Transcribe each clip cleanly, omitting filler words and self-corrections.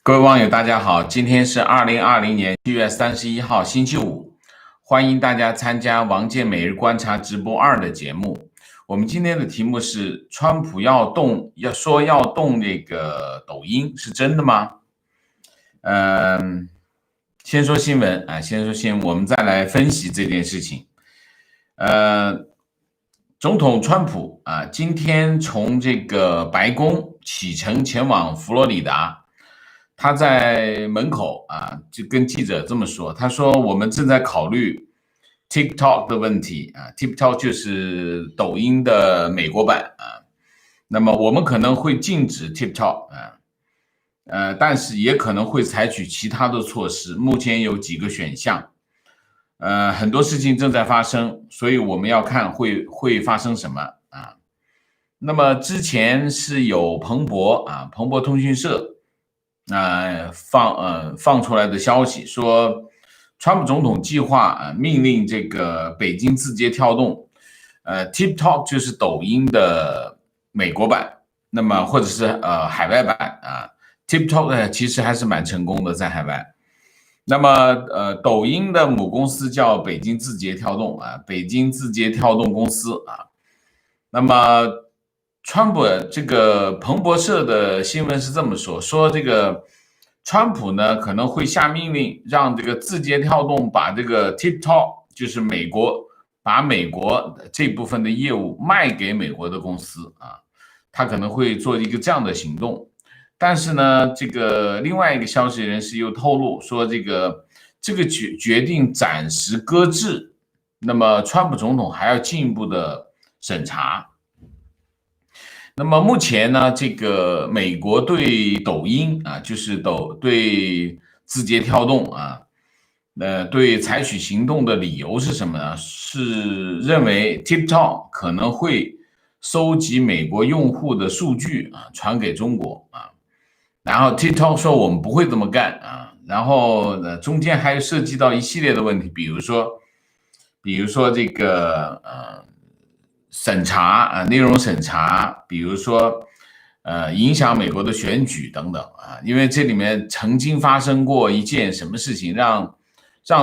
各位网友，大家好，今天是2020年7月31号，星期五，欢迎大家参加王健每日观察直播2的节目。我们今天的题目是：川普要动那个抖音，是真的吗？先说新闻，我们再来分析这件事情。总统川普今天从这个白宫启程前往佛罗里达。他在门口就跟记者这么说，他说我们正在考虑 TikTok 的问题TikTok 就是抖音的美国版那么我们可能会禁止 TikTok 但是也可能会采取其他的措施，目前有几个选项，很多事情正在发生，所以我们要看会发生什么那么之前是有彭博通讯社放出来的消息说，川普总统计划命令这个北京字节跳动，TikTok 就是抖音的美国版，那么或者是海外版TikTok 其实还是蛮成功的在海外。那么抖音的母公司叫北京字节跳动北京字节跳动公司那么川普这个彭博社的新闻是这么说这个川普呢可能会下命令让这个字节跳动把这个 TikTok 就是把美国这部分的业务卖给美国的公司他可能会做一个这样的行动。但是呢，这个另外一个消息人士又透露说，这个决定暂时搁置，那么川普总统还要进一步的审查。那么目前呢，这个美国对抖音就是对字节跳动对采取行动的理由是什么呢？是认为 TikTok 可能会收集美国用户的数据传给中国然后 TikTok 说我们不会这么干然后中间还涉及到一系列的问题，比如说这个审查内容审查，比如说影响美国的选举等等因为这里面曾经发生过一件什么事情让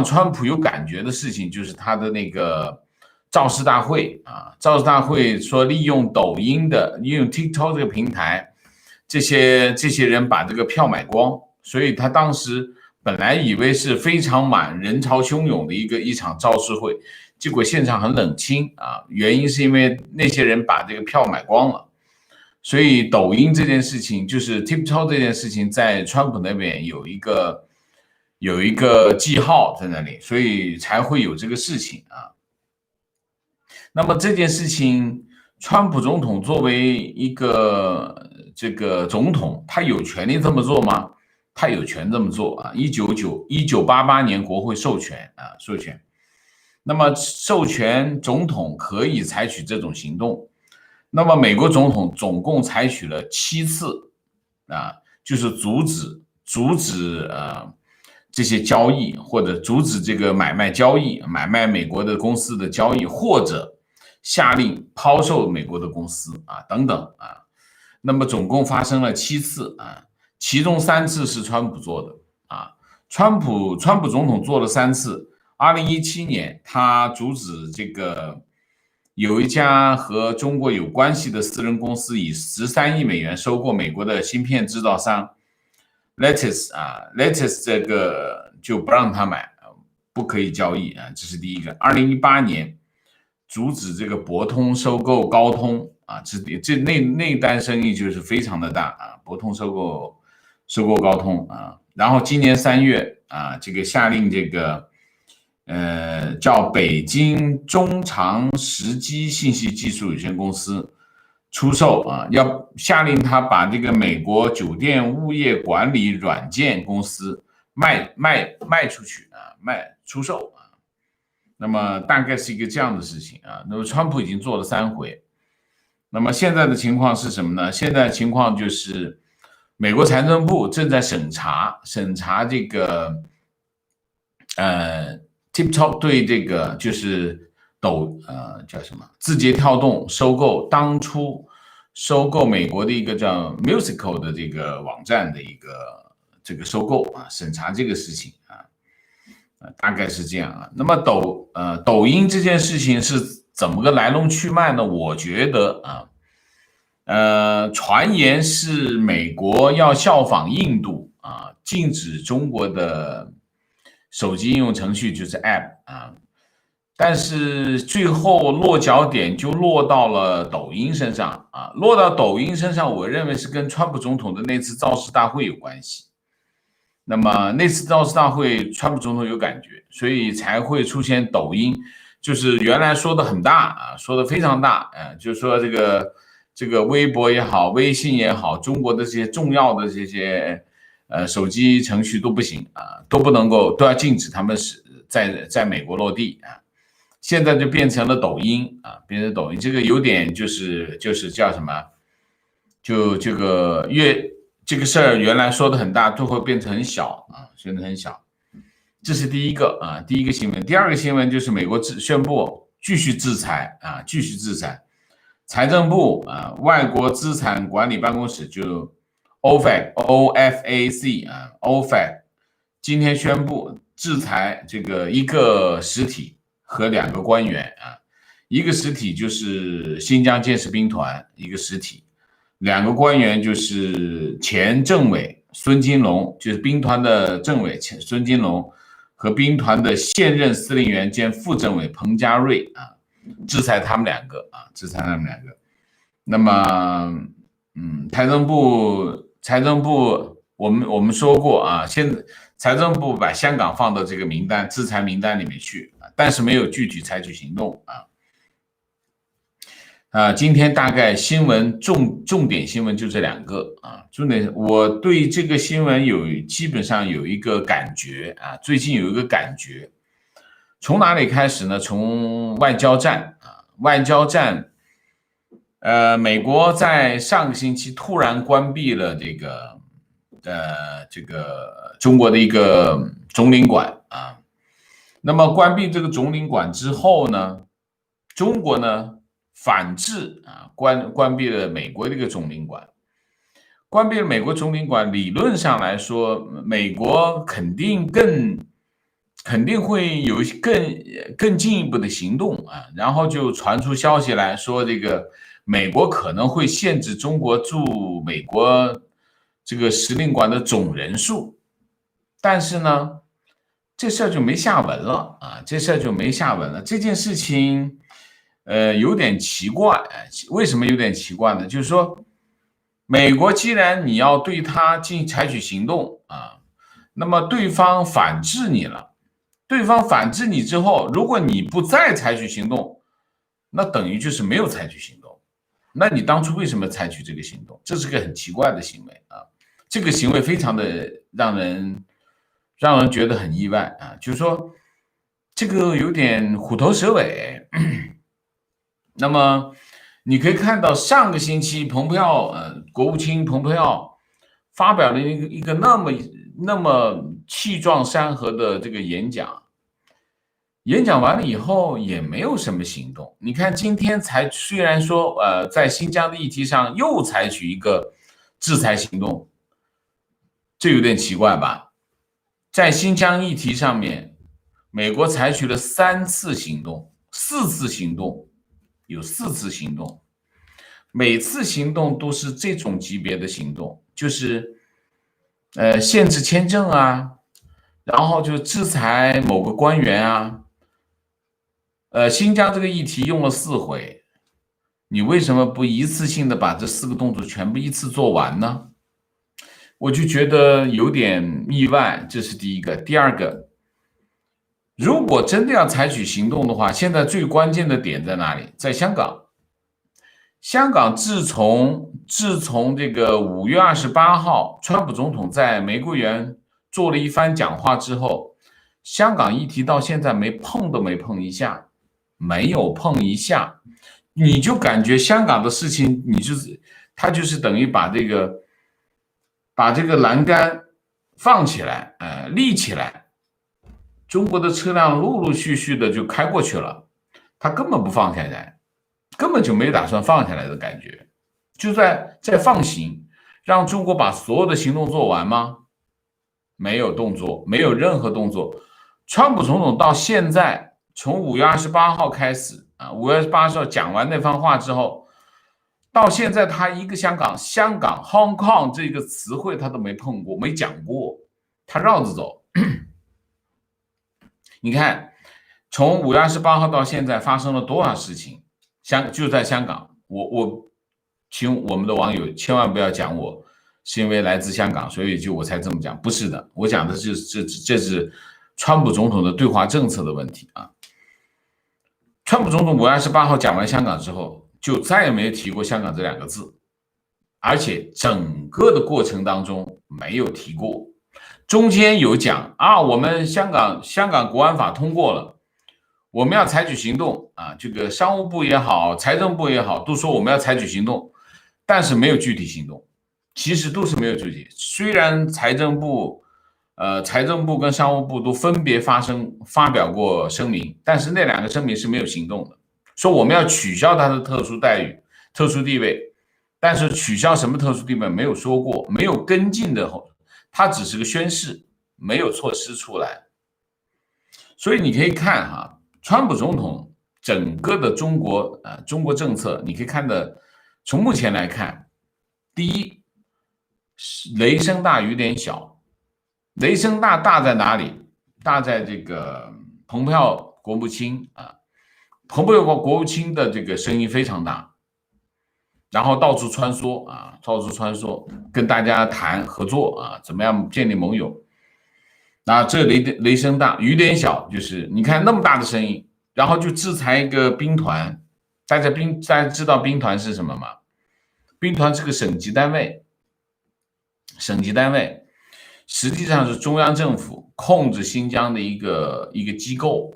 川普有感觉的事情，就是他的那个造势大会造势大会说利用利用 TikTok 这个平台，这些人把这个票买光，所以他当时本来以为是非常人潮汹涌的一场造势会，结果现场很冷清原因是因为那些人把这个票买光了。所以抖音这件事情，就是 TikTok 这件事情，在川普那边有一个记号在那里，所以才会有这个事情那么这件事情，川普总统作为一个这个总统，他有权利这么做吗？他有权这么做1988年国会授权授权。那么授权总统可以采取这种行动。那么美国总统总共采取了7次就是阻止这些交易，或者阻止这个买卖美国的公司的交易，或者下令抛售美国的公司等等那么总共发生了7次其中3次是川普做的川普总统做了3次。2017年他阻止这个有一家和中国有关系的私人公司以13亿美元收购美国的芯片制造商 Lattice 这个就不让他买，不可以交易这是第一个。2018年阻止这个博通收购高通那单生意就是非常的大博通收购高通然后今年3月这个下令这个叫北京中长时机信息技术有限公司出售要下令他把这个美国酒店物业管理软件公司卖出去出售那么大概是一个这样的事情那么川普已经做了3回。那么现在的情况是什么呢？现在的情况就是美国财政部正在审查这个TikTok 对这个就是叫什么字节跳动当初收购美国的一个叫 Musical 的这个网站的一个这个收购啊，审查这个事情啊，大概是这样啊。那么抖音这件事情是怎么个来龙去脉呢？我觉得传言是美国要效仿印度啊，禁止中国的手机应用程序，就是 App 啊。但是最后落脚点就落到了抖音身上啊，落到抖音身上，我认为是跟川普总统的那次造势大会有关系。那么那次造势大会，川普总统有感觉，所以才会出现抖音，就是原来说的很大啊，说的非常大，就是说这个微博也好，微信也好，中国的这些重要的这些手机程序都不行啊，都不能够，都要禁止他们是在美国落地啊。现在就变成了抖音啊，变成抖音，这个有点就是叫什么，就这个这个事儿原来说的很大，最后变成很小啊，变得很小。这是第一个新闻。第二个新闻就是美国宣布继续制裁啊，继续制裁。财政部啊，外国资产管理办公室就 OFAC 啊 ，OFAC 今天宣布制裁这个一个实体和2个官员啊，一个实体就是新疆建设兵团一个实体，2个官员就是前政委孙金龙，就是兵团的政委孙金龙和兵团的现任司令员兼副政委彭家瑞啊，制裁他们2个啊，制裁他们2个。那么，财政部我们说过啊，现在财政部把香港放到这个制裁名单里面去，但是没有具体采取行动啊。今天大概新闻重点新闻就这2个啊，重点我对这个新闻基本上有一个感觉啊，最近有一个感觉，从哪里开始呢？从外交战啊，外交战。美国在上个星期突然关闭了这个中国的一个总领馆啊。那么关闭这个总领馆之后呢，中国呢反制啊，关闭了美国的一个总领馆。关闭了美国总领馆，理论上来说，美国肯定会有更进一步的行动啊，然后就传出消息来说，这个美国可能会限制中国驻美国这个使领馆的总人数，但是呢，这事儿就没下文了啊，这事儿就没下文了。这件事情，有点奇怪，为什么有点奇怪呢？就是说，美国既然你要对他采取行动啊，那么对方反制你了。对方反制你之后，如果你不再采取行动，那等于就是没有采取行动。那你当初为什么采取这个行动？这是个很奇怪的行为啊！这个行为非常的让人觉得很意外啊！就是说，这个有点虎头蛇尾。那么你可以看到，上个星期国务卿蓬佩奥发表了一个那么气壮山河的这个演讲。演讲完了以后也没有什么行动。你看今天虽然说在新疆的议题上又采取一个制裁行动，这有点奇怪吧？在新疆议题上面，美国采取了4次行动，有4次行动，每次行动都是这种级别的行动，就是限制签证啊，然后就制裁某个官员啊。新疆这个议题用了4回，你为什么不一次性的把这4个动作全部一次做完呢？我就觉得有点意外，这是第一个。第二个，如果真的要采取行动的话，现在最关键的点在哪里？在香港。香港自从这个5月28号，川普总统在玫瑰园做了一番讲话之后，香港议题到现在都没碰一下。没有碰一下，你就感觉香港的事情，他就是等于把这个栏杆放起来，立起来，中国的车辆陆陆续续的就开过去了，他根本不放下来，根本就没打算放下来的感觉，就在放行，让中国把所有的行动做完吗？没有动作，没有任何动作。川普总统到现在，从5月28号开始啊，5月28号讲完那番话之后，到现在他一个香港 Hong Kong 这个词汇他都没碰过，没讲过，他绕着走。你看，从5月28号到现在发生了多少事情？就在香港，我请我们的网友千万不要讲我是因为来自香港，所以我才这么讲，不是的，我讲的是这是川普总统的对华政策的问题啊。川普总统5月28号讲完香港之后，就再也没有提过香港这2个字，而且整个的过程当中没有提过，中间有讲啊，我们香港国安法通过了，我们要采取行动啊，这个商务部也好，财政部也好，都说我们要采取行动，但是没有具体行动，其实都是没有具体。虽然财政部跟商务部都分别发表过声明，但是那2个声明是没有行动的，说我们要取消他的特殊待遇、特殊地位，但是取消什么特殊地位没有说过，没有跟进的，它只是个宣示，没有措施出来。所以你可以看哈，川普总统整个的中国政策，你可以看的，从目前来看，第一，雷声大雨点小。雷声大在哪里？大在这个蓬佩奥国务卿啊，蓬佩奥国务卿的这个声音非常大，然后到处穿梭，跟大家谈合作啊，怎么样建立盟友。那这雷声大雨点小，就是你看那么大的声音，然后就制裁一个兵团。大家知道兵团是什么吗？兵团是个省级单位，实际上是中央政府控制新疆的一个机构。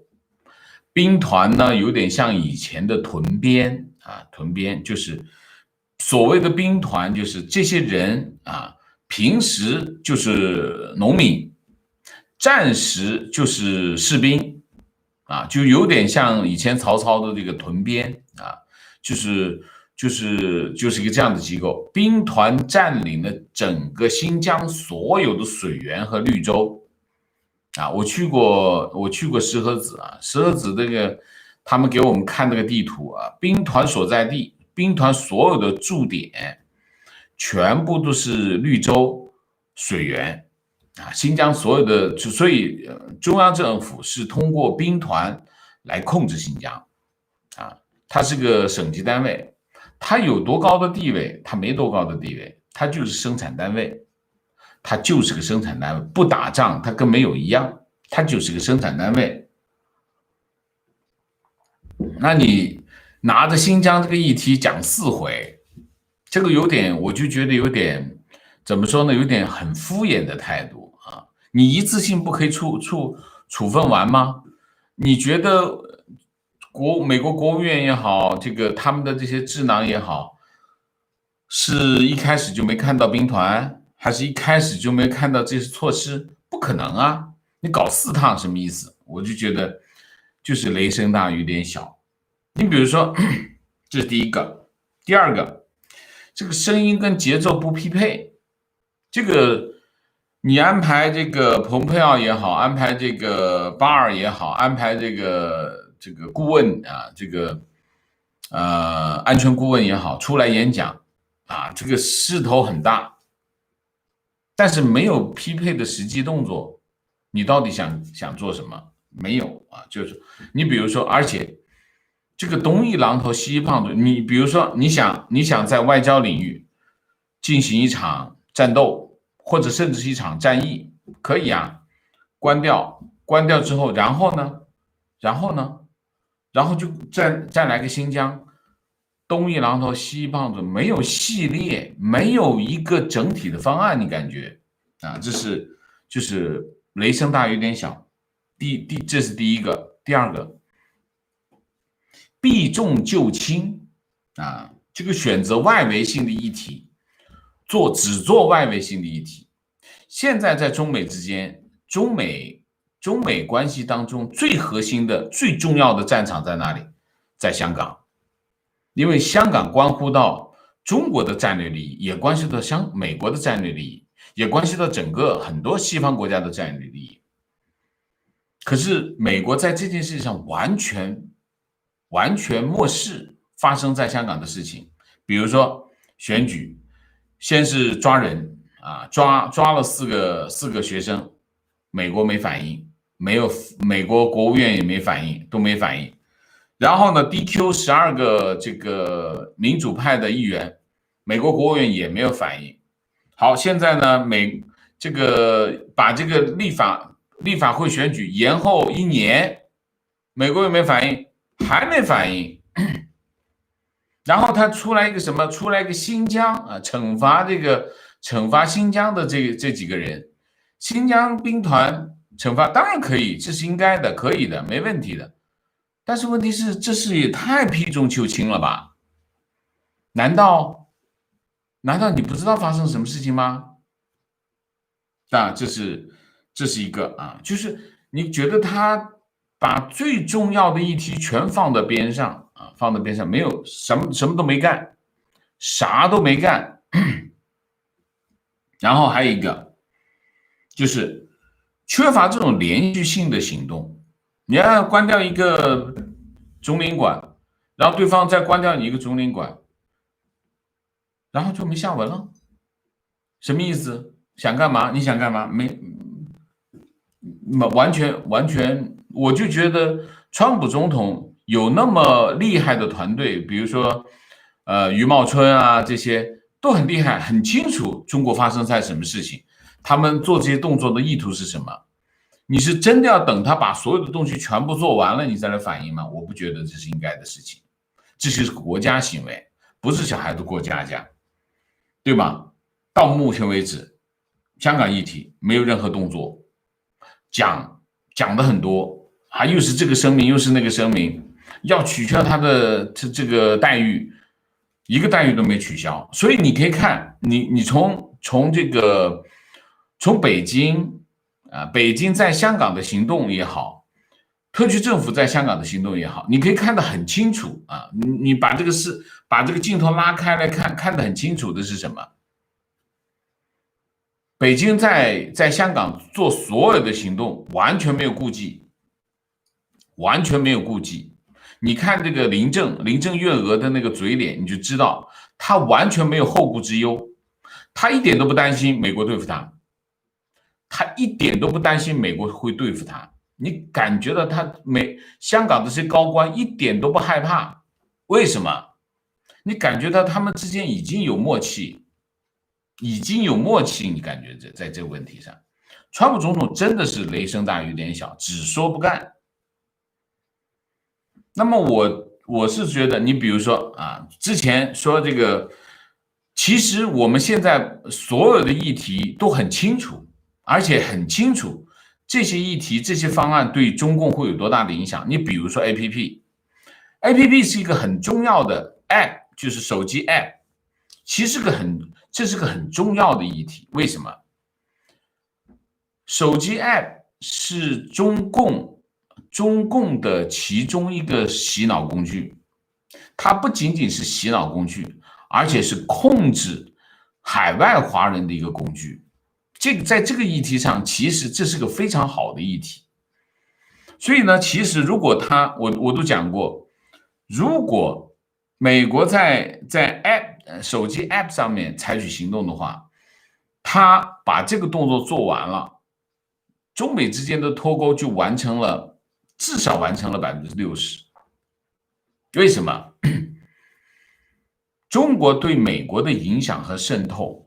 兵团呢，有点像以前的屯编啊，屯编就是所谓的兵团，就是这些人啊，平时就是农民，战时就是士兵啊，就有点像以前曹操的这个屯编啊，就是一个这样的机构。兵团占领了整个新疆所有的水源和绿洲啊，我去过石河子啊，石河子这个他们给我们看那个地图啊，兵团所在地，兵团所有的驻点全部都是绿洲水源啊，新疆所有的，所以中央政府是通过兵团来控制新疆啊，它是个省级单位。它有多高的地位？它没多高的地位，它就是生产单位，它就是个生产单位，不打仗它跟没有一样，它就是个生产单位。那你拿着新疆这个议题讲4回，这个我就觉得有点怎么说呢？有点很敷衍的态度啊！你一次性不可以处分完吗？你觉得美国国务院也好，这个他们的这些智囊也好，是一开始就没看到兵团，还是一开始就没看到这些措施？不可能啊！你搞4趟什么意思？我就觉得就是雷声大雨点小。你比如说，这是第一个，第二个，这个声音跟节奏不匹配，这个你安排这个蓬佩奥也好，安排这个巴尔也好，安排这个顾问啊，这个安全顾问也好，出来演讲啊，这个势头很大，但是没有匹配的实际动作，你到底想做什么？没有啊，就是你比如说，而且这个东一榔头西一棒槌，你比如说你想在外交领域进行一场战斗，或者甚至是一场战役，可以啊，关掉之后，然后就再来个新疆，东一榔头西一棒槌，没有系列，没有一个整体的方案，你感觉啊，就是雷声大雨点小，这是第一个，第二个，避重就轻啊，这个选择外围性的议题，只做外围性的议题。现在在中美之间，中美关系当中最核心的、最重要的战场在哪里？在香港，因为香港关乎到中国的战略利益，也关系到美国的战略利益。也关系到整个很多西方国家的战略利益。可是美国在这件事上完全漠视发生在香港的事情，比如说选举，先是抓人啊，抓了四个学生，美国没反应，没有美国国务院也没反应，都没反应。然后呢 ，DQ 12个这个民主派的议员，美国国务院也没有反应。好，现在呢，这个把这个立法会选举延后1年，美国有没有反应？还没反应。然后他出来一个什么？出来一个新疆啊，惩罚新疆的这几个人，新疆兵团惩罚当然可以，这是应该的，可以的，没问题的。但是问题是，这是也太避重就轻了吧？难道你不知道发生什么事情吗？啊，这是一个啊，就是你觉得他把最重要的议题全放在边上啊，放在边上，没有什么都没干，啥都没干。然后还有一个就是缺乏这种连续性的行动。你要关掉一个总领馆，然后对方再关掉你一个总领馆，然后就没下文了，什么意思？想干嘛？你想干嘛？没，完全，我就觉得川普总统有那么厉害的团队，比如说余茂春啊，这些都很厉害，很清楚中国发生在什么事情，他们做这些动作的意图是什么。你是真的要等他把所有的东西全部做完了，你再来反应吗？我不觉得这是应该的事情，这是国家行为，不是小孩子过家家，对吗？到目前为止，香港议题没有任何动作，讲的很多啊，又是这个声明，又是那个声明，要取消他的这个待遇，一个待遇都没取消。所以你可以看，你从这个从北京啊，北京在香港的行动也好，特区政府在香港的行动也好，你可以看得很清楚啊。你把这个镜头拉开来看，看得很清楚的是什么？北京在香港做所有的行动，完全没有顾忌，完全没有顾忌。你看这个林郑月娥的那个嘴脸，你就知道他完全没有后顾之忧，他一点都不担心美国对付他，他一点都不担心美国会对付他。你感觉到香港这些高官一点都不害怕，为什么？你感觉到他们之间已经有默契，你感觉在这个问题上，川普总统真的是雷声大雨点小，只说不干。那么我是觉得，你比如说啊，之前说这个，其实我们现在所有的议题都很清楚，而且很清楚这些议题、这些方案对中共会有多大的影响。你比如说 APP 是一个很重要的 App， 就是手机 App， 其实这是个很重要的议题。为什么？手机 App 是中共的其中一个洗脑工具，它不仅仅是洗脑工具，而且是控制海外华人的一个工具。在这个议题上，其实这是个非常好的议题。所以呢，其实如果我都讲过，如果美国在 手机 App 上面采取行动的话，他把这个动作做完了，中美之间的脱钩就至少完成了60%。为什么？中国对美国的影响和渗透，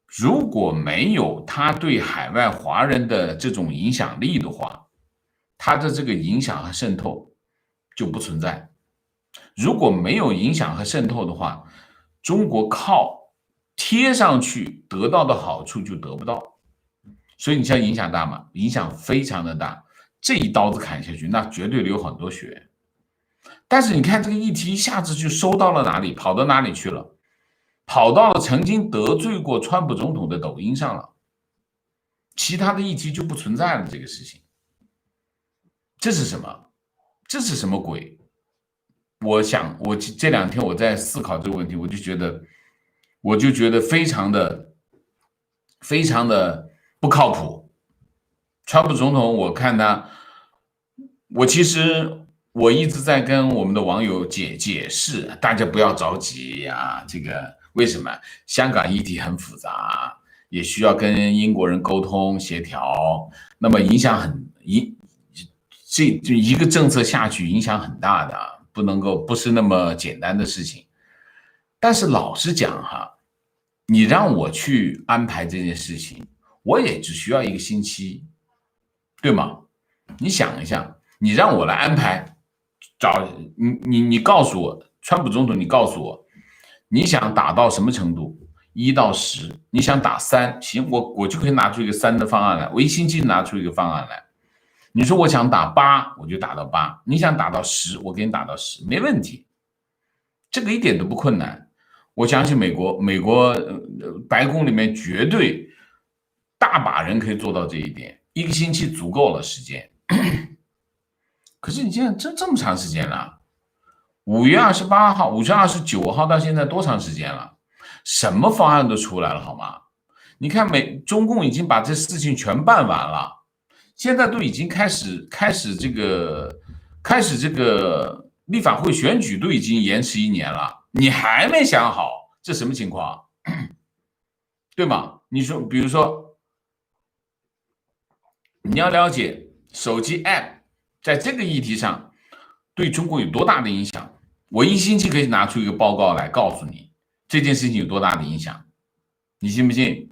如果没有他对海外华人的这种影响力的话，他的这个影响和渗透就不存在。如果没有影响和渗透的话，中国靠贴上去得到的好处就得不到。所以你像影响大吗？影响非常的大。这一刀子砍下去，那绝对流很多血。但是你看这个议题一下子就收到了哪里，跑到哪里去了？跑到了曾经得罪过川普总统的抖音上了，其他的议题就不存在了。这个事情，这是什么？这是什么鬼？我这2天我在思考这个问题，我就觉得非常的非常的不靠谱。川普总统，我看他，其实我一直在跟我们的网友解释，大家不要着急呀。这个为什么？香港议题很复杂，也需要跟英国人沟通协调，那么影响这就一个政策下去影响很大的，不是那么简单的事情。但是老实讲哈，你让我去安排这件事情，我也只需要一个星期，对吗？你想一下，你让我来安排，你告诉我，川普总统，你告诉我，你想打到什么程度？1到10，你想打3，行，我就可以拿出一个3的方案来，我一星期拿出一个方案来。你说我想打8，我就打到8；你想打到10，我给你打到10，没问题，这个一点都不困难。我相信美国白宫里面绝对大把人可以做到这一点，一个星期足够了时间。可是你现在这么长时间了，5月28号、5月29号到现在多长时间了？什么方案都出来了，好吗？你看中共已经把这事情全办完了，现在都已经开始这个立法会选举都已经延迟1年了，你还没想好，这什么情况？对吗？你说，比如说，你要了解手机 App 在这个议题上对中国有多大的影响，我一星期可以拿出一个报告来告诉你这件事情有多大的影响，你信不信？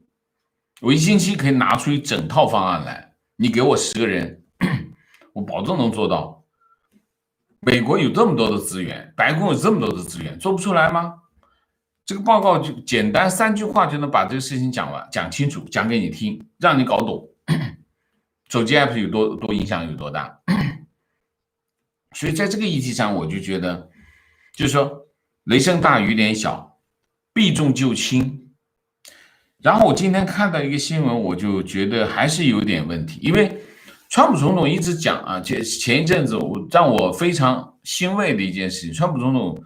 我一星期可以拿出一整套方案来，你给我10个人，我保证能做到。美国有这么多的资源，白宫有这么多的资源，做不出来吗？这个报告就简单3句话就能把这个事情讲清楚，讲给你听，让你搞懂手机 app 有多影响有多大。所以在这个议题上，我就觉得就是说雷声大雨点小，避重就轻。然后我今天看到一个新闻，我就觉得还是有点问题，因为川普总统一直讲啊，前一阵子让我非常欣慰的一件事情，川普总统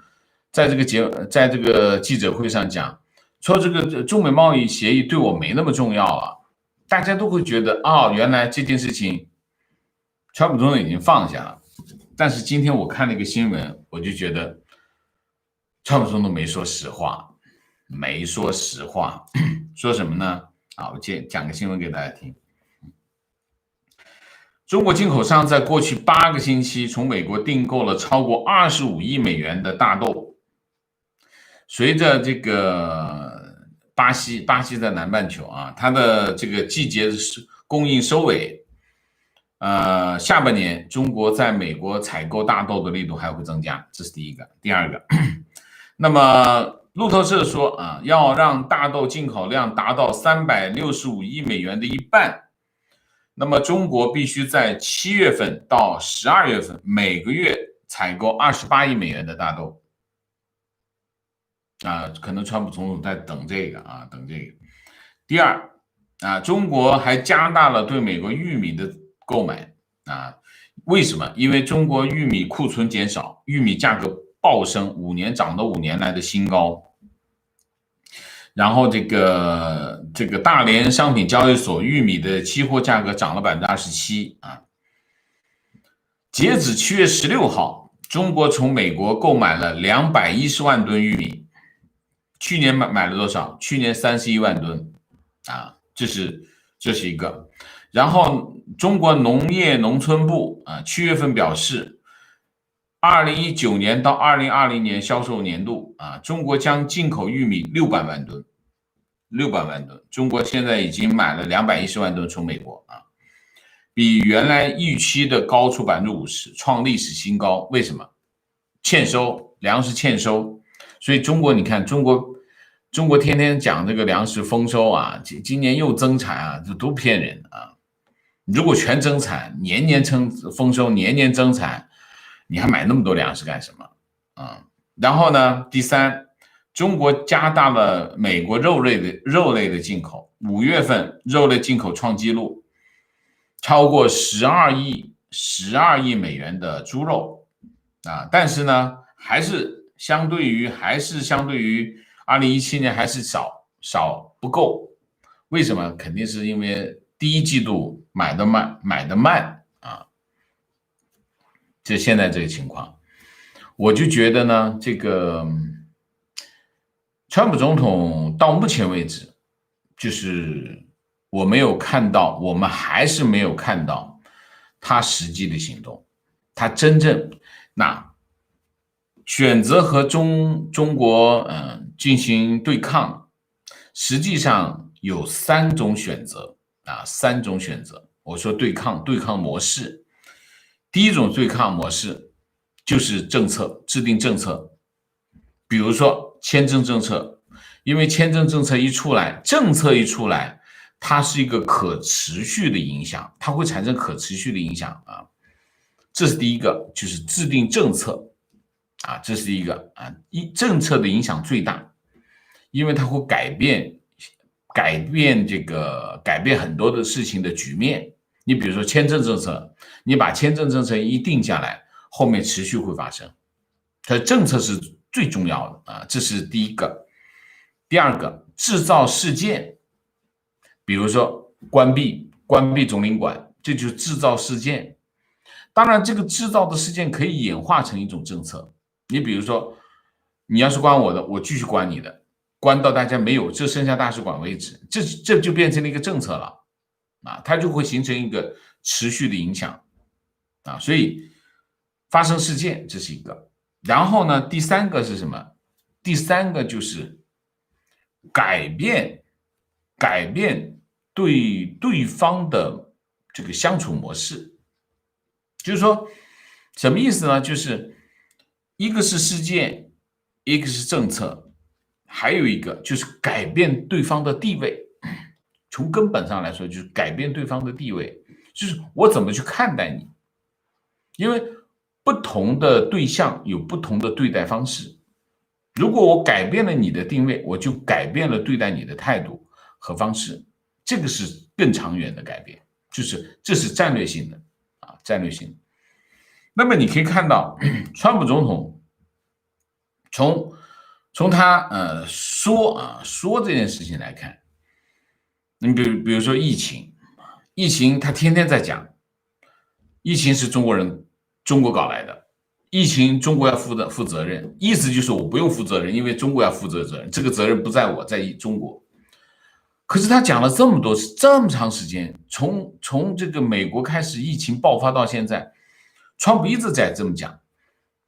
在这个记者会上讲，说这个中美贸易协议对我没那么重要了，大家都会觉得原来这件事情川普总统已经放下了。但是今天我看了一个新闻，我就觉得川普总统没说实话，说什么呢？我讲个新闻给大家听。中国进口商在过去8个星期从美国订购了超过25亿美元的大豆。随着这个巴西在南半球啊，它的这个季节供应收尾，下半年中国在美国采购大豆的力度还会增加，这是第一个。第二个，那么路透社说要让大豆进口量达到365亿美元的一半。那么中国必须在7月份到12月份每个月采购28亿美元的大豆。可能川普总统在等这个。第二中国还加大了对美国玉米的购买为什么？因为中国玉米库存减少，玉米价格暴升，5年涨到5年来的新高。然后这个大连商品交易所玉米的期货价格涨了27%截止7月16号，中国从美国购买了210万吨玉米，去年买了多少？去年31万吨这是一个。然后中国农业农村部7月份表示，2019年到2020年销售年度中国将进口玉米600万吨。中国现在已经买了210万吨从美国比原来预期的高出50%，创历史新高。为什么？粮食欠收。所以中国你看，中国天天讲这个粮食丰收今年又增产这都骗人如果全增产，年年丰收，年年增产，你还买那么多粮食干什么然后呢，第三，中国加大了美国肉类的进口，5月份肉类进口创纪录，超过12亿美元的猪肉但是呢，还是相对于2017年还是少不够。为什么？肯定是因为第一季度买的慢啊，就现在这个情况。我就觉得呢，这个川普总统到目前为止，就是我没有看到，我们还是没有看到他实际的行动，他真正选择和中国进行对抗，实际上有三种选择三种选择。我说对抗模式，第一种对抗模式就是制定政策，比如说签证政策，因为签证政策一出来，它是一个可持续的影响，它会产生可持续的影响啊。这是第一个，就是制定政策这是一个政策的影响最大，因为它会改变很多的事情的局面。你比如说签证政策，你把签证政策一定下来，后面持续会发生。它政策是最重要的这是第一个。第二个，制造事件，比如说关闭总领馆，这就是制造事件。当然，这个制造的事件可以演化成一种政策。你比如说，你要是关我的，我继续关你的，关到大家没有，就剩下大使馆为止，这就变成了一个政策了它就会形成一个持续的影响所以发生事件这是一个。然后呢，第三个是什么？第三个就是改变对方的这个相处模式。就是说什么意思呢？就是一个是事件，一个是政策，还有一个就是改变对方的地位。从根本上来说，就是改变对方的地位，就是我怎么去看待你。因为不同的对象有不同的对待方式，如果我改变了你的定位，我就改变了对待你的态度和方式，这个是更长远的改变，就是这是战略性的战略性的。那么你可以看到，川普总统从他说这件事情来看，你比如说疫情他天天在讲，疫情是中国搞来的，疫情中国要负责任，意思就是我不用负责任，因为中国要负责任，这个责任不在我，在中国。可是他讲了这么长时间，从这个美国开始疫情爆发到现在，川普一直在这么讲，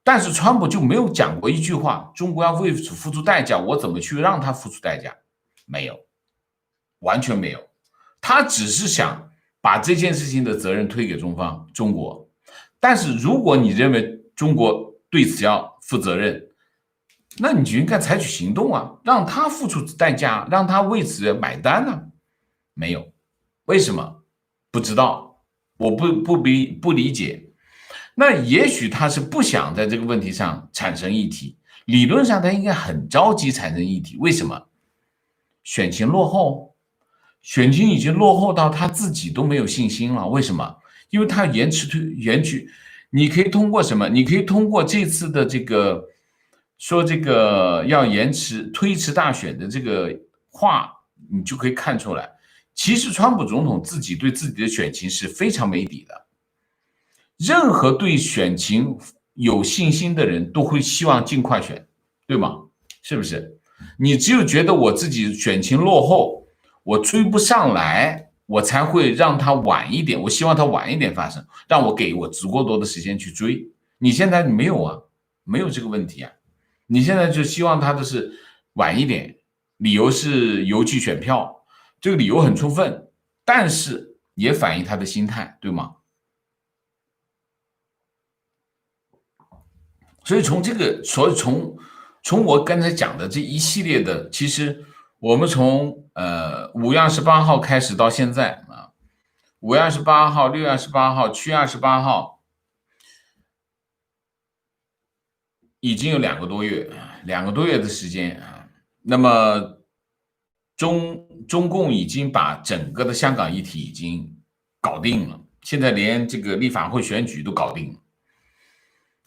但是川普就没有讲过一句话，中国要为此付出代价，我怎么去让他付出代价？没有，完全没有。他只是想把这件事情的责任推给中国。但是如果你认为中国对此要负责任，那你就应该采取行动让他付出代价，让他为此买单没有，为什么？不知道，我不理解。那也许他是不想在这个问题上产生议题，理论上他应该很着急产生议题。为什么？选情落后，选情已经落后到他自己都没有信心了。为什么？因为他延期，你可以通过什么？你可以通过这次的这个说这个要推迟大选的这个话，你就可以看出来，其实川普总统自己对自己的选情是非常没底的。任何对选情有信心的人都会希望尽快选，对吗？是不是？你只有觉得我自己选情落后，我追不上来，我才会让它晚一点，我希望它晚一点发生，让我给我足够多的时间去追。你现在没有没有这个问题你现在就希望它的是晚一点，理由是邮寄选票，这个理由很充分，但是也反映他的心态，对吗？所以从我刚才讲的这一系列的，其实我们从5月28号开始到现在5月28号、6月28号、7月28号，已经有2个多月的时间那么中共已经把整个的香港议题已经搞定了，现在连这个立法会选举都搞定了。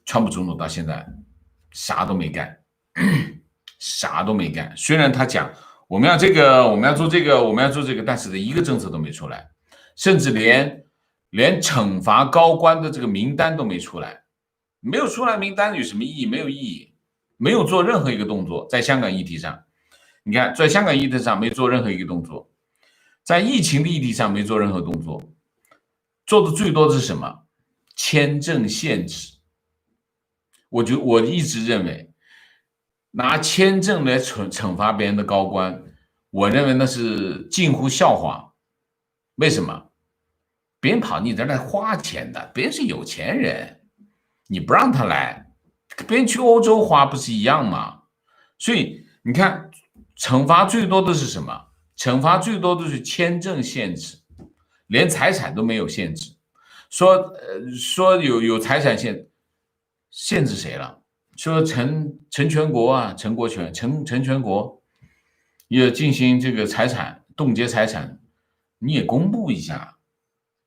川普总统到现在啥都没干，啥都没干。虽然他讲我们要这个，我们要做这个，我们要做这个，但是一个政策都没出来，甚至连惩罚高官的这个名单都没出来，没有出来名单有什么意义？没有意义，没有做任何一个动作，在香港议题上，你看，在香港议题上没做任何一个动作，在疫情的议题上没做任何动作，做的最多的是什么？签证限制。我一直认为，拿签证来惩罚别人的高官，我认为那是近乎笑话。为什么？别人跑你这来花钱的，别人是有钱人，你不让他来，别人去欧洲花不是一样吗？所以你看，惩罚最多的是什么？惩罚最多的是签证限制，连财产都没有限制。说有财产限制谁了？说陈全国啊，陈国权，陈全国也进行这个财产冻结财产，你也公布一下，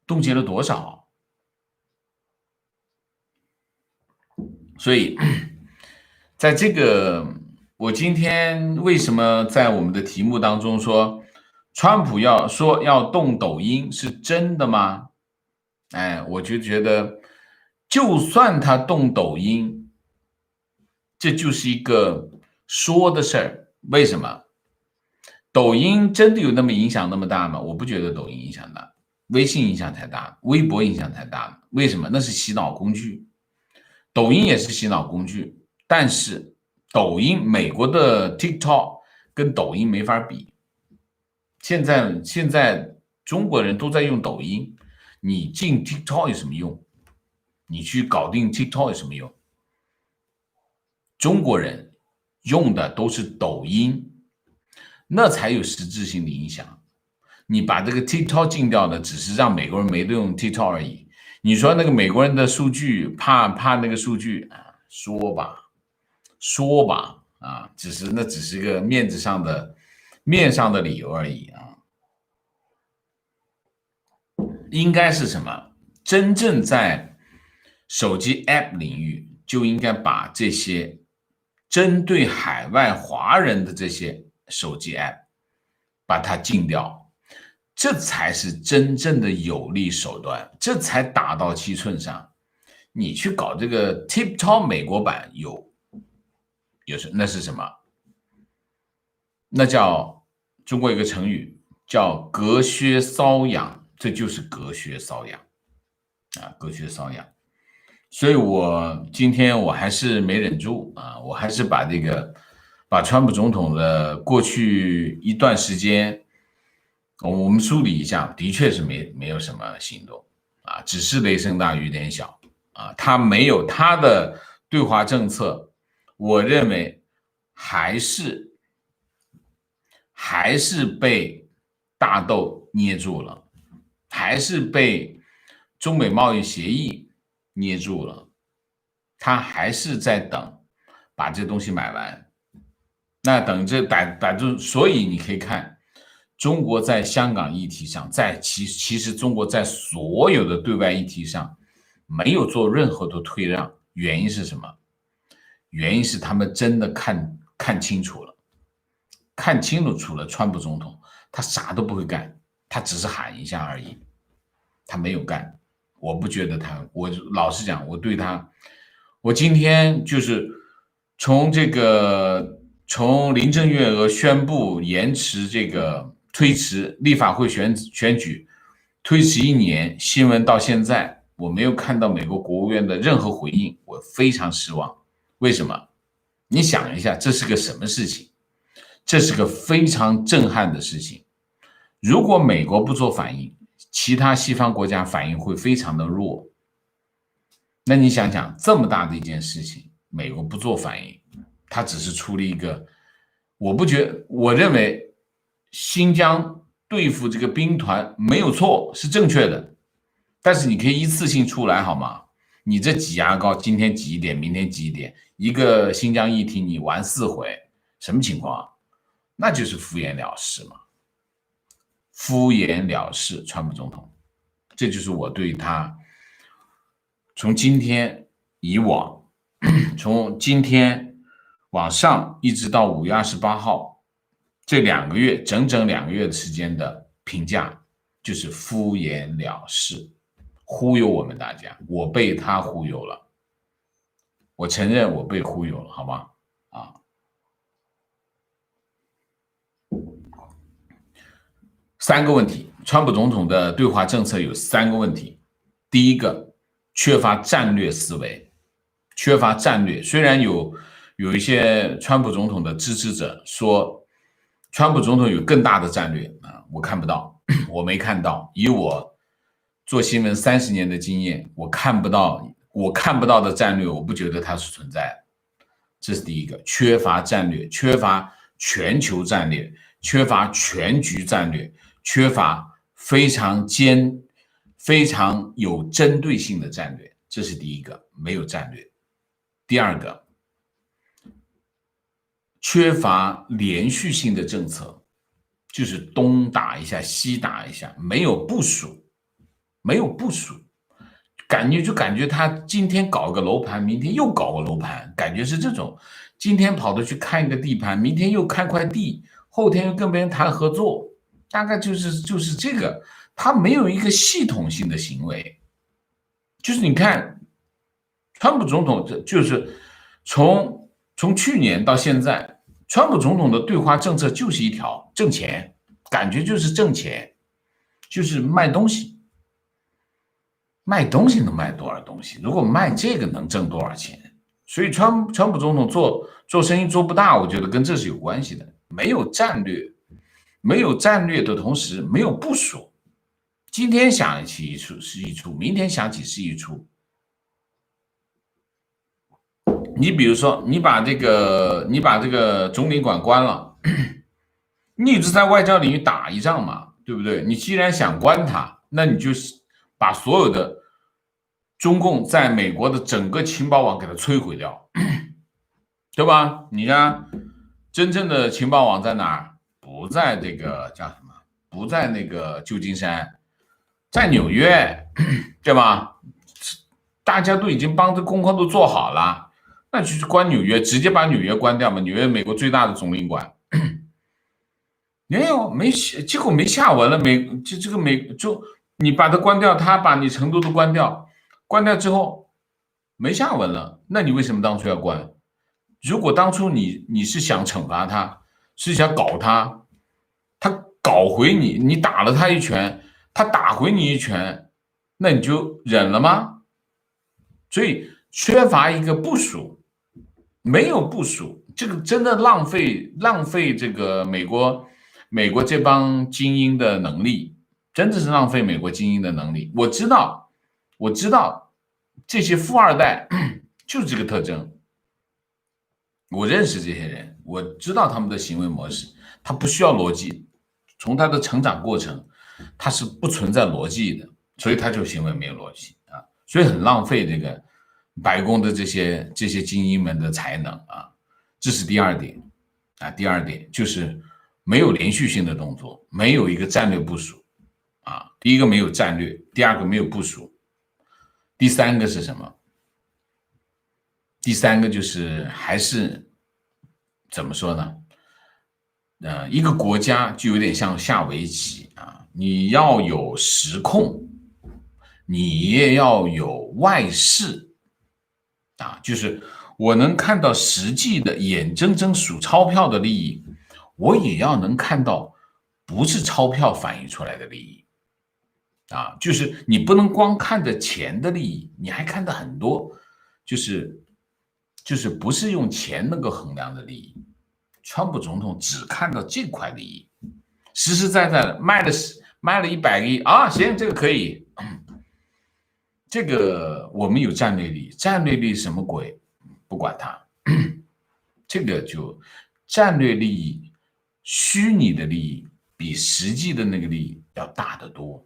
冻结了多少？所以，在这个我今天为什么在我们的题目当中说，川普要动抖音是真的吗？哎，我就觉得，就算他动抖音，这就是一个说的事儿。为什么？抖音真的有那么影响那么大吗？我不觉得抖音影响大，微信影响太大，微博影响太大了。为什么？那是洗脑工具，抖音也是洗脑工具，但是抖音美国的 TikTok 跟抖音没法比。现在中国人都在用抖音，你进 TikTok 有什么用？你去搞定 TikTok 有什么用？中国人用的都是抖音，那才有实质性的影响。你把这个 TikTok 禁掉的，只是让美国人没得用 TikTok 而已。你说那个美国人的数据，怕那个数据啊，说吧啊，只是个面上的理由而已啊。应该是什么？真正在手机 App 领域，就应该把这些针对海外华人的这些手机 App 把它禁掉，这才是真正的有力手段，这才打到七寸上。你去搞这个 TikTok 美国版那是什么？那叫中国有个成语叫隔靴搔痒，这就是隔靴搔痒啊，隔靴搔痒。所以今天我还是没忍住啊，我还是把川普总统的过去一段时间，我们梳理一下，的确是没有什么行动啊，只是雷声大雨点小啊，他没有他的对华政策，我认为还是被大豆捏住了，还是被中美贸易协议捏住了，他还是在等把这东西买完。那等这摆住，所以你可以看中国在香港议题上，其实中国在所有的对外议题上没有做任何的退让，原因是什么？原因是他们真的看清楚了，看清楚了川普总统，他啥都不会干，他只是喊一下而已，他没有干。我不觉得我老实讲，我今天就是从林郑月娥宣布推迟立法会选举，推迟1年，新闻到现在我没有看到美国国务院的任何回应，我非常失望。为什么？你想一下，这是个什么事情？这是个非常震撼的事情。如果美国不做反应，其他西方国家反应会非常的弱。那你想想，这么大的一件事情，美国不做反应，他只是出了一个，我认为新疆对付这个兵团没有错，是正确的，但是你可以一次性出来好吗？你这挤牙膏，今天挤一点，明天挤一点，一个新疆议题你玩4回，什么情况啊？那就是敷衍了事嘛，敷衍了事，川普总统，这就是我对他从今天以往，从今天往上一直到5月28号，这2个月整整2个月的时间的评价就是敷衍了事，忽悠我们大家，我被他忽悠了，我承认我被忽悠了，好吗？啊，3个问题，川普总统的对华政策有3个问题。第一个，缺乏战略思维，缺乏战略。虽然有一些川普总统的支持者说，川普总统有更大的战略啊，我看不到，我没看到。以我做新闻30年的经验，我看不到的战略，我不觉得它是存在的。这是第一个，缺乏战略，缺乏全球战略，缺乏全局战略，缺乏非常有针对性的战略，这是第一个，没有战略。第二个，缺乏连续性的政策，就是东打一下西打一下，没有部署，感觉他今天搞个楼盘，明天又搞个楼盘，感觉是这种，今天跑着去看一个地盘，明天又看块地，后天又跟别人谈合作，大概就是这个，他没有一个系统性的行为。就是你看川普总统就是从去年到现在，川普总统的对华政策就是一条挣钱，感觉就是挣钱，就是卖东西，能卖多少东西？如果卖这个能挣多少钱？所以川普总统做生意做不大，我觉得跟这是有关系的。没有战略，没有战略的同时没有部署。今天想起一出是一出，明天想起是一出。你比如说，你把这个总领馆关了，你一直在外交领域打一仗嘛，对不对？你既然想关它，那你就是把所有的中共在美国的整个情报网给它摧毁掉，对吧？你看，真正的情报网在哪儿？不在这个叫什么？不在那个旧金山，在纽约，对吧？大家都已经帮这功课都做好了，那就是关纽约，直接把纽约关掉嘛。纽约美国最大的总领馆，结果没下文了。你把它关掉，他把你成都都关掉，关掉之后没下文了。那你为什么当初要关？如果当初你是想惩罚他，是想搞他，他搞回你，你打了他一拳，他打回你一拳，那你就忍了吗？所以缺乏一个部署，没有部署，这个真的浪费这个美国这帮精英的能力，真的是浪费美国精英的能力。我知道这些富二代就是这个特征。我认识这些人，我知道他们的行为模式，他不需要逻辑，从他的成长过程，他是不存在逻辑的，所以他就行为没有逻辑啊，所以很浪费这个白宫的这些精英们的才能啊，这是第二点啊。第二点就是没有连续性的动作，没有一个战略部署啊。第一个没有战略，第二个没有部署，第三个是什么？第三个就是还是怎么说呢？一个国家就有点像下围棋啊，你要有实控，你也要有外事啊，就是我能看到实际的眼睁睁数钞票的利益，我也要能看到不是钞票反映出来的利益啊，就是你不能光看着钱的利益，你还看到很多就是不是用钱能够衡量的利益。川普总统只看到这块利益，实实在在的卖了100个亿啊，行，这个可以。这个我们有战略利益，战略利益什么鬼？不管它，这个就战略利益，虚拟的利益比实际的那个利益要大得多。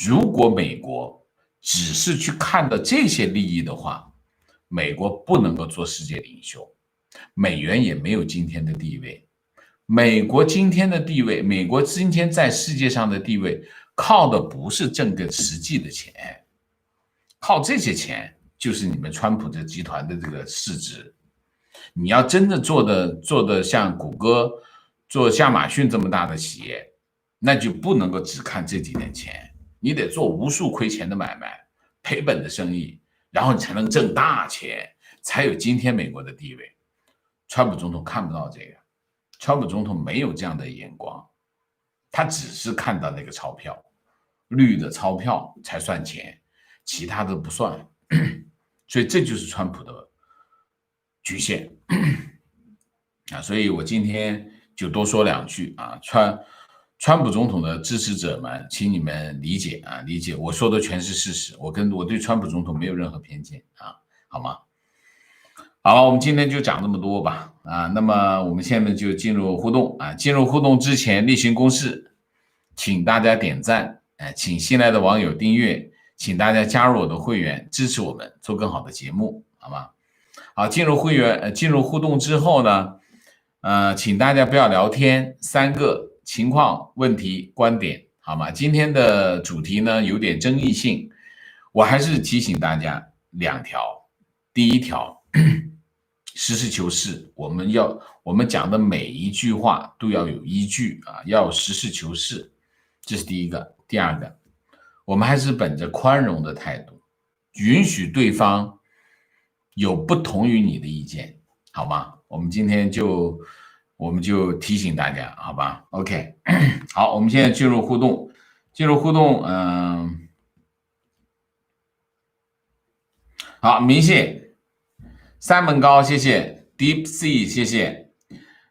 如果美国只是去看到这些利益的话，美国不能够做世界领袖，美元也没有今天的地位。美国今天的地位，美国今天在世界上的地位，靠的不是挣个实际的钱，靠这些钱就是你们川普这集团的这个市值。你要真的做的像谷歌，做亚马逊这么大的企业，那就不能够只看这几点钱，你得做无数亏钱的买卖、赔本的生意，然后你才能挣大钱，才有今天美国的地位。川普总统看不到这个，川普总统没有这样的眼光，他只是看到那个钞票，绿的钞票才算钱，其他的不算。所以这就是川普的局限所以我今天就多说两句川普总统的支持者们，请你们理解理解我说的全是事实，我对川普总统没有任何偏见好吗？好了，我们今天就讲这么多吧那么我们现在就进入互动进入互动之前例行公事，请大家点赞请新来的网友订阅，请大家加入我的会员，支持我们做更好的节目，好吗？好，进入互动之后呢请大家不要聊天，3个情况、问题、观点，好吗？今天的主题呢有点争议性，我还是提醒大家2条。第一条，实事求是，我们讲的每一句话都要有依据要实事求是，这是第一个。第二个，我们还是本着宽容的态度，允许对方有不同于你的意见，好吗？我们今天就提醒大家，好吧 ？OK， 好，我们现在进入互动，好，明谢三门高，谢谢 Deep Sea， 谢谢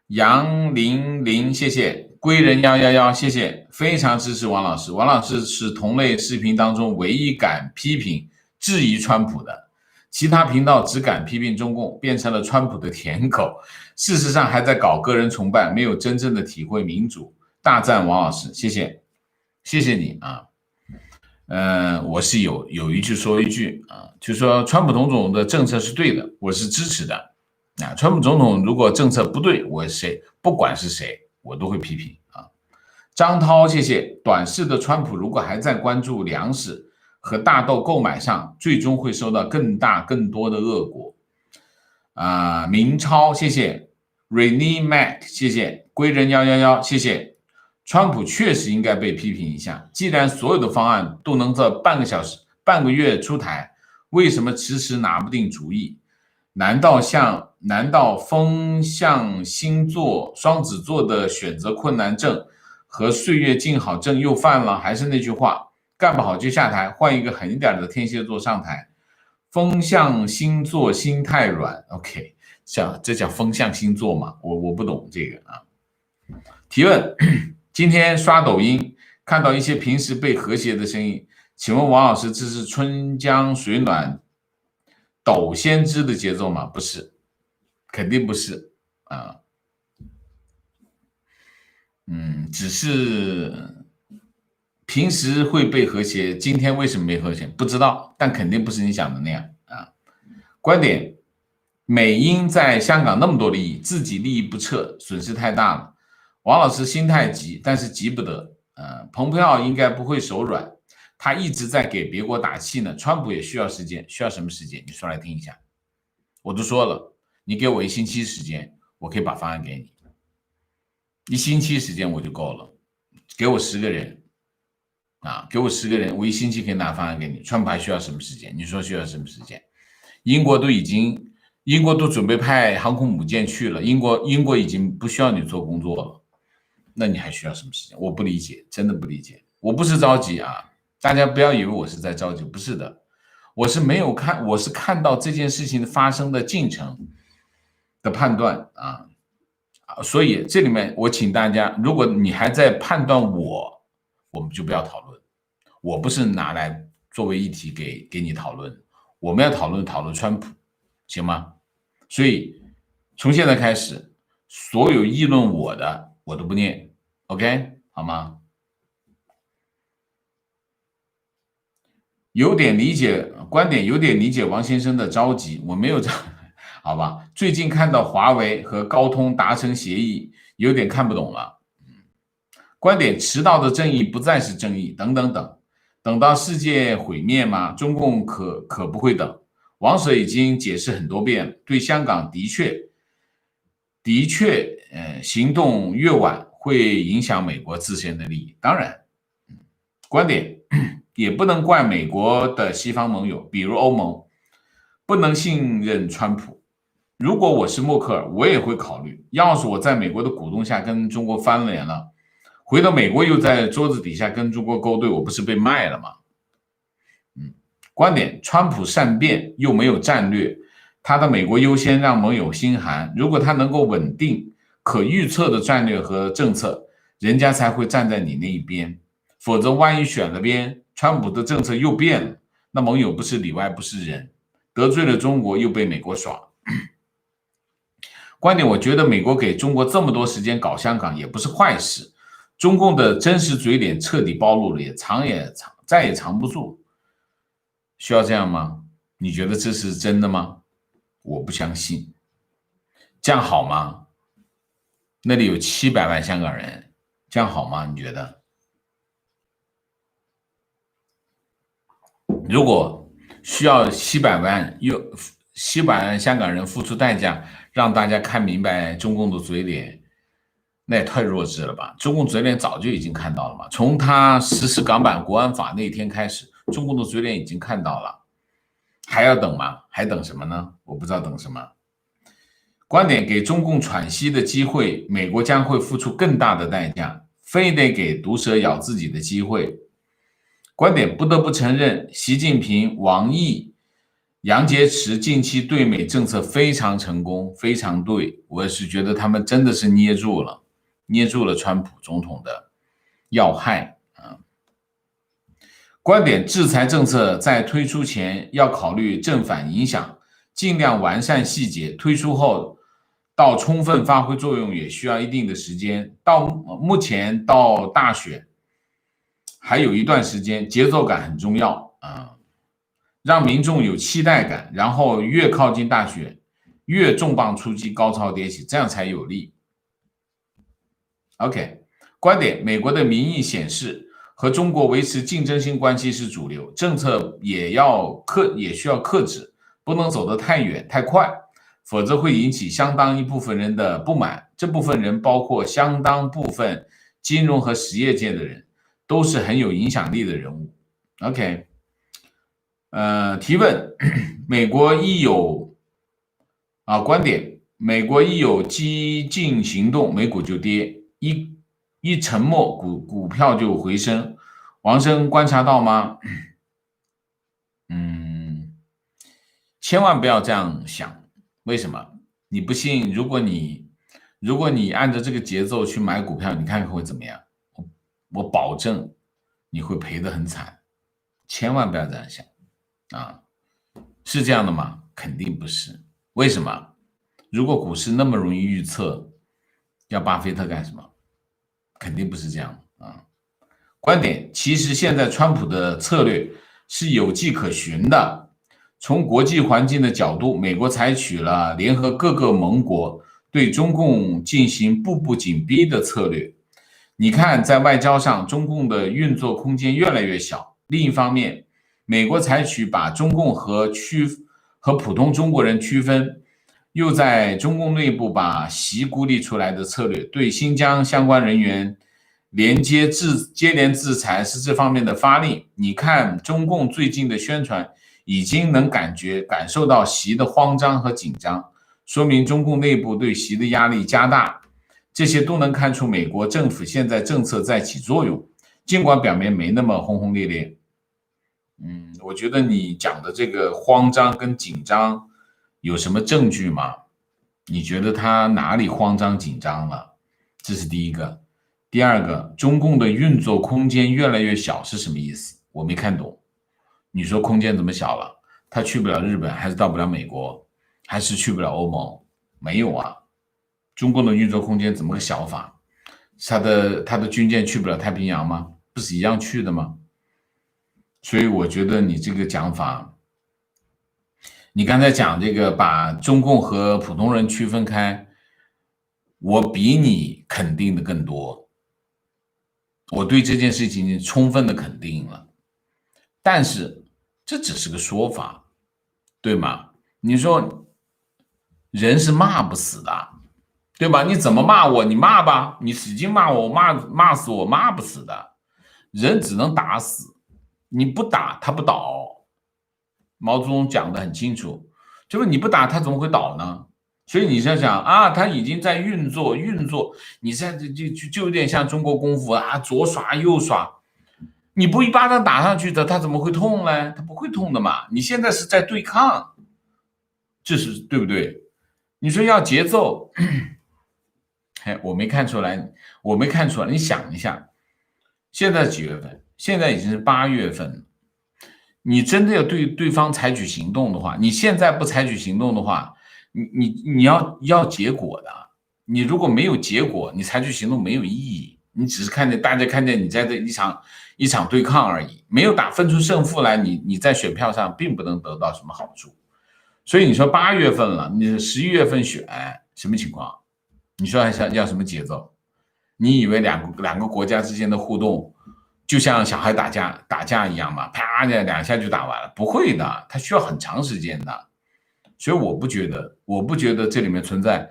杨玲玲，谢谢归人111，谢谢，非常支持王老师。王老师是同类视频当中唯一敢批评、质疑川普的，其他频道只敢批评中共，变成了川普的舔狗。事实上还在搞个人崇拜，没有真正的体会民主。大赞王老师，谢谢，谢谢你我是有一句说一句就说川普总统的政策是对的，我是支持的川普总统如果政策不对，不管是谁，我都会批评张涛，谢谢。短视的川普如果还在关注粮食和大豆购买上，最终会受到更大更多的恶果明超，谢谢。Renee Mac， 谢谢。归人111，谢谢。川普确实应该被批评一下，既然所有的方案都能在半个月出台，为什么迟迟拿不定主意？难道风象星座双子座的选择困难症和岁月静好症又犯了？还是那句话，干不好就下台，换一个狠一点的天蝎座上台。风象星座心太软 ，OK， 这叫风象星座吗？我不懂这个提问：今天刷抖音看到一些平时被和谐的声音，请问王老师，这是春江水暖斗先知的节奏吗？不是，肯定不是只是平时会被和谐，今天为什么没和谐？不知道，但肯定不是你想的那样观点：美英在香港那么多利益，自己利益不撤，损失太大了。王老师心太急，但是急不得蓬佩奥应该不会手软，他一直在给别国打气呢。川普也需要时间，需要什么时间？你说来听一下。我都说了，你给我1星期时间，我可以把方案给你。1星期时间我就够了，给我10个人给我10个人，我1星期可以拿方案给你。川普还需要什么时间？你说需要什么时间？英国都准备派航空母舰去了，英国已经不需要你做工作了，那你还需要什么时间？我不理解，真的不理解。我不是着急大家不要以为我是在着急，不是的，我是看到这件事情发生的进程的判断所以这里面我请大家，如果你还在判断我们就不要讨论，我不是拿来作为议题给你讨论，我们要讨论川普，行吗？所以从现在开始，所有议论我的我都不念 ，OK 好吗？有点理解观点，有点理解王先生的着急，我没有好吧？最近看到华为和高通达成协议，有点看不懂了。观点：迟到的正义不再是正义，等等等，等到世界毁灭吗？中共可不会等。王 Sir 已经解释很多遍了，对香港的确行动越晚，会影响美国自身的利益。当然，观点也不能怪美国的西方盟友，比如欧盟，不能信任川普。如果我是默克尔，我也会考虑，要是我在美国的鼓动下跟中国翻脸了，回到美国又在桌子底下跟中国勾兑，我不是被卖了吗？观点，川普善变又没有战略，他的美国优先让盟友心寒。如果他能够稳定可预测的战略和政策，人家才会站在你那一边。否则万一选了边，川普的政策又变了，那盟友不是里外不是人，得罪了中国又被美国耍。观点，我觉得美国给中国这么多时间搞香港也不是坏事，中共的真实嘴脸彻底暴露了，再也藏不住。需要这样吗？你觉得这是真的吗？我不相信。这样好吗？那里有700万香港人，这样好吗？你觉得？如果需要700万香港人付出代价，让大家看明白中共的嘴脸，那也太弱智了吧？中共嘴脸早就已经看到了嘛，从他实施港版国安法那天开始，中共的嘴脸已经看到了，还要等吗？还等什么呢？我不知道等什么。观点，给中共喘息的机会，美国将会付出更大的代价，非得给毒蛇咬自己的机会。观点，不得不承认，习近平、王毅、杨洁篪近期对美政策非常成功，非常对，我是觉得他们真的是捏住了川普总统的要害啊。观点，制裁政策在推出前要考虑正反影响，尽量完善细节，推出后到充分发挥作用也需要一定的时间。到目前到大选还有一段时间，节奏感很重要啊，让民众有期待感，然后越靠近大选越重磅出击，高潮迭起，这样才有利。OK， 观点，美国的民意显示和中国维持竞争性关系是主流，政策也需要克制，不能走得太远太快，否则会引起相当一部分人的不满。这部分人包括相当部分金融和实业界的人，都是很有影响力的人物。OK， 提问，美国一有观点，美国一有激进行动，美股就跌，一沉默，股票就回升。王生观察到吗？千万不要这样想。为什么？你不信？如果你按照这个节奏去买股票，你看看会怎么样？我保证你会赔得很惨。千万不要这样想啊！是这样的吗？肯定不是。为什么？如果股市那么容易预测，要巴菲特干什么？肯定不是这样啊。观点，其实现在川普的策略是有迹可循的。从国际环境的角度，美国采取了联合各个盟国对中共进行步步紧逼的策略。你看，在外交上，中共的运作空间越来越小。另一方面，美国采取把中共和普通中国人区分，又在中共内部把习孤立出来的策略，对新疆相关人员接连制裁是这方面的发力。你看，中共最近的宣传已经能感受到习的慌张和紧张，说明中共内部对习的压力加大。这些都能看出美国政府现在政策在起作用，尽管表面没那么轰轰烈烈。我觉得你讲的这个慌张跟紧张有什么证据吗？你觉得他哪里慌张紧张了？这是第一个。第二个，中共的运作空间越来越小是什么意思？我没看懂。你说空间怎么小了？他去不了日本，还是到不了美国，还是去不了欧盟？没有啊。中共的运作空间怎么个小法？他的军舰去不了太平洋吗？不是一样去的吗？所以我觉得你这个讲法，你刚才讲这个把中共和普通人区分开，我比你肯定的更多，我对这件事情已经充分的肯定了。但是这只是个说法，对吗？你说人是骂不死的，对吧？你怎么骂我？你骂吧，你使劲骂我，骂死我，骂不死的。人只能打死，你不打他不倒。毛泽东讲的很清楚，就是你不打他怎么会倒呢？所以你想想啊，他已经在运作，你现在就有点像中国功夫啊，左耍右耍，你不一巴掌打上去的，他怎么会痛呢？他不会痛的嘛。你现在是在对抗，这是对不对？你说要节奏，我没看出来，你想一下，现在几月份？现在已经是8月份了。你真的要对对方采取行动的话，你现在不采取行动的话，你要结果的。你如果没有结果，你采取行动没有意义，你只是大家看见你在这一场对抗而已，没有分出胜负来，你在选票上并不能得到什么好处。所以你说8月份了，你11月份选什么情况？你说还要什么节奏？你以为两个国家之间的互动就像小孩打架一样吗？啪2下就打完了？不会的，它需要很长时间的。所以我不觉得这里面存在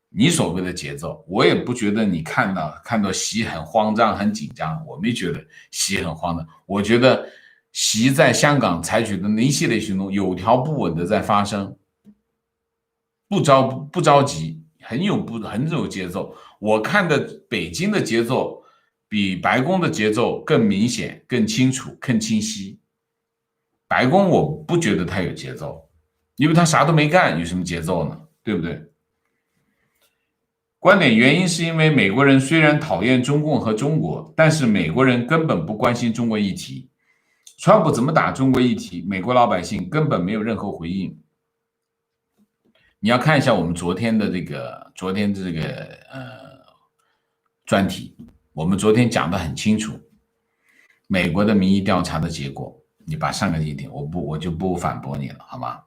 你所谓的节奏，我也不觉得你看到习很慌张很紧张，我没觉得习很慌张，我觉得习在香港采取的那一系列行动有条不紊的在发生，不着急，很有节奏。我看的北京的节奏比白宫的节奏更明显、更清楚、更清晰。白宫我不觉得他有节奏，因为他啥都没干，有什么节奏呢？对不对？观点原因是因为美国人虽然讨厌中共和中国，但是美国人根本不关心中国议题。川普怎么打中国议题，美国老百姓根本没有任何回应。你要看一下我们昨天的这个专题，我们昨天讲的很清楚，美国的民意调查的结果，你把上个议题，我就不反驳你了，好吗？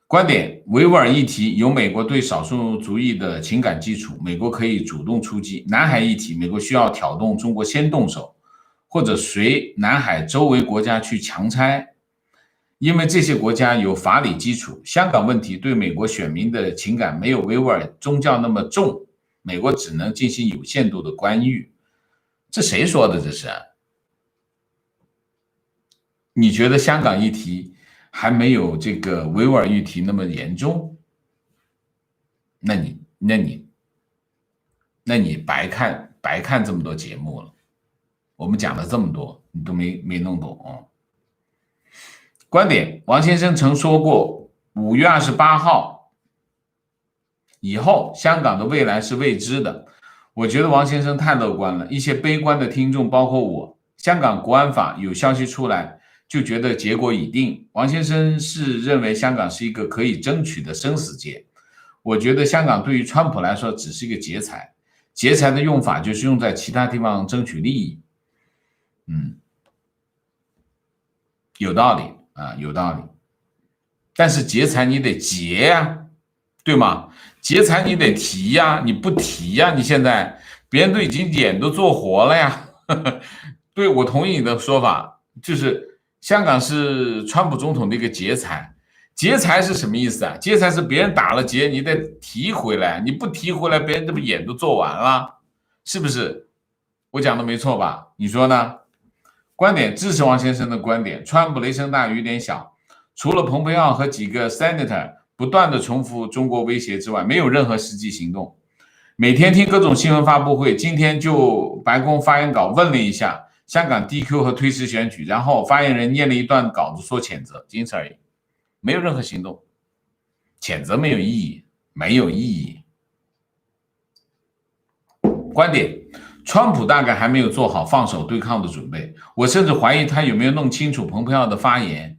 观点：维吾尔议题有美国对少数族裔的情感基础，美国可以主动出击。南海议题，美国需要挑动中国先动手，或者随南海周围国家去强拆。因为这些国家有法理基础。香港问题对美国选民的情感没有维吾尔宗教那么重，美国只能进行有限度的干预。这谁说的？这是？你觉得香港议题还没有这个维吾尔议题那么严重？那你白看这么多节目了。我们讲了这么多，你都没弄懂。观点：王先生曾说过，5月28号以后，香港的未来是未知的。我觉得王先生太乐观了，一些悲观的听众，包括我，香港国安法有消息出来，就觉得结果已定。王先生是认为香港是一个可以争取的生死劫。我觉得香港对于川普来说只是一个劫财，劫财的用法就是用在其他地方争取利益。有道理啊，有道理。但是劫财你得劫呀，对吗？劫财你得提呀，你不提呀，你现在别人都已经脸都做活了呀。对，我同意你的说法，就是香港是川普总统的一个劫财。劫财是什么意思啊？劫财是别人打了劫，你得提回来，你不提回来，别人这不眼都做完了，是不是？我讲的没错吧？你说呢？观点：支持王先生的观点，川普雷声大雨点小，除了蓬佩奥和几个 senator 不断的重复中国威胁之外，没有任何实际行动。每天听各种新闻发布会，今天就白宫发言稿问了一下香港 DQ 和推迟选举，然后发言人念了一段稿子说谴责，仅此而已，没有任何行动。谴责没有意义，没有意义。观点：川普大概还没有做好放手对抗的准备，我甚至怀疑他有没有弄清楚蓬佩奥的发言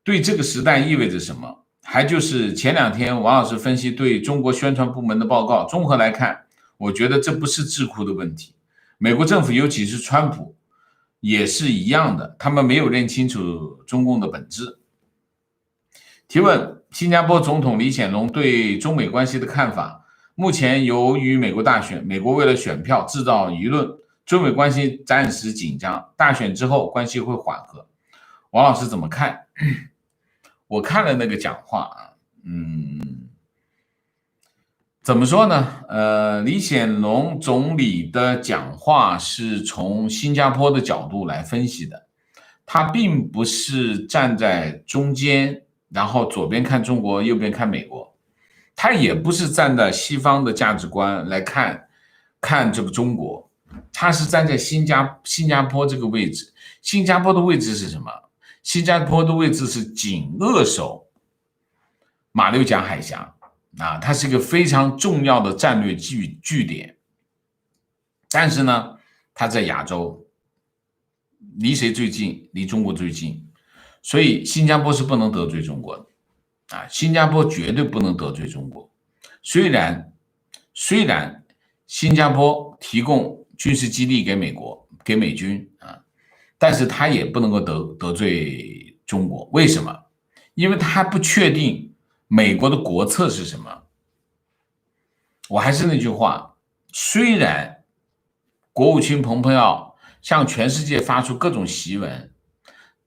对这个时代意味着什么。还就是前2天王老师分析对中国宣传部门的报告，综合来看，我觉得这不是智库的问题，美国政府尤其是川普也是一样的，他们没有认清楚中共的本质。提问：新加坡总统李显龙对中美关系的看法。目前由于美国大选，美国为了选票制造舆论，中美关系暂时紧张，大选之后关系会缓和。王老师怎么看？我看了那个讲话啊，怎么说呢？李显龙总理的讲话是从新加坡的角度来分析的，他并不是站在中间，然后左边看中国，右边看美国，他也不是站在西方的价值观来看这个中国，他是站在新加坡这个位置。新加坡的位置是什么？新加坡的位置是紧扼守马六甲海峡啊，它是一个非常重要的战略据点。但是呢，它在亚洲，离谁最近？离中国最近，所以新加坡是不能得罪中国的啊，新加坡绝对不能得罪中国。虽然新加坡提供军事基地给美国给美军啊，但是他也不能够得罪中国。为什么？因为他还不确定美国的国策是什么。我还是那句话，虽然国务卿蓬佩奥向全世界发出各种檄文，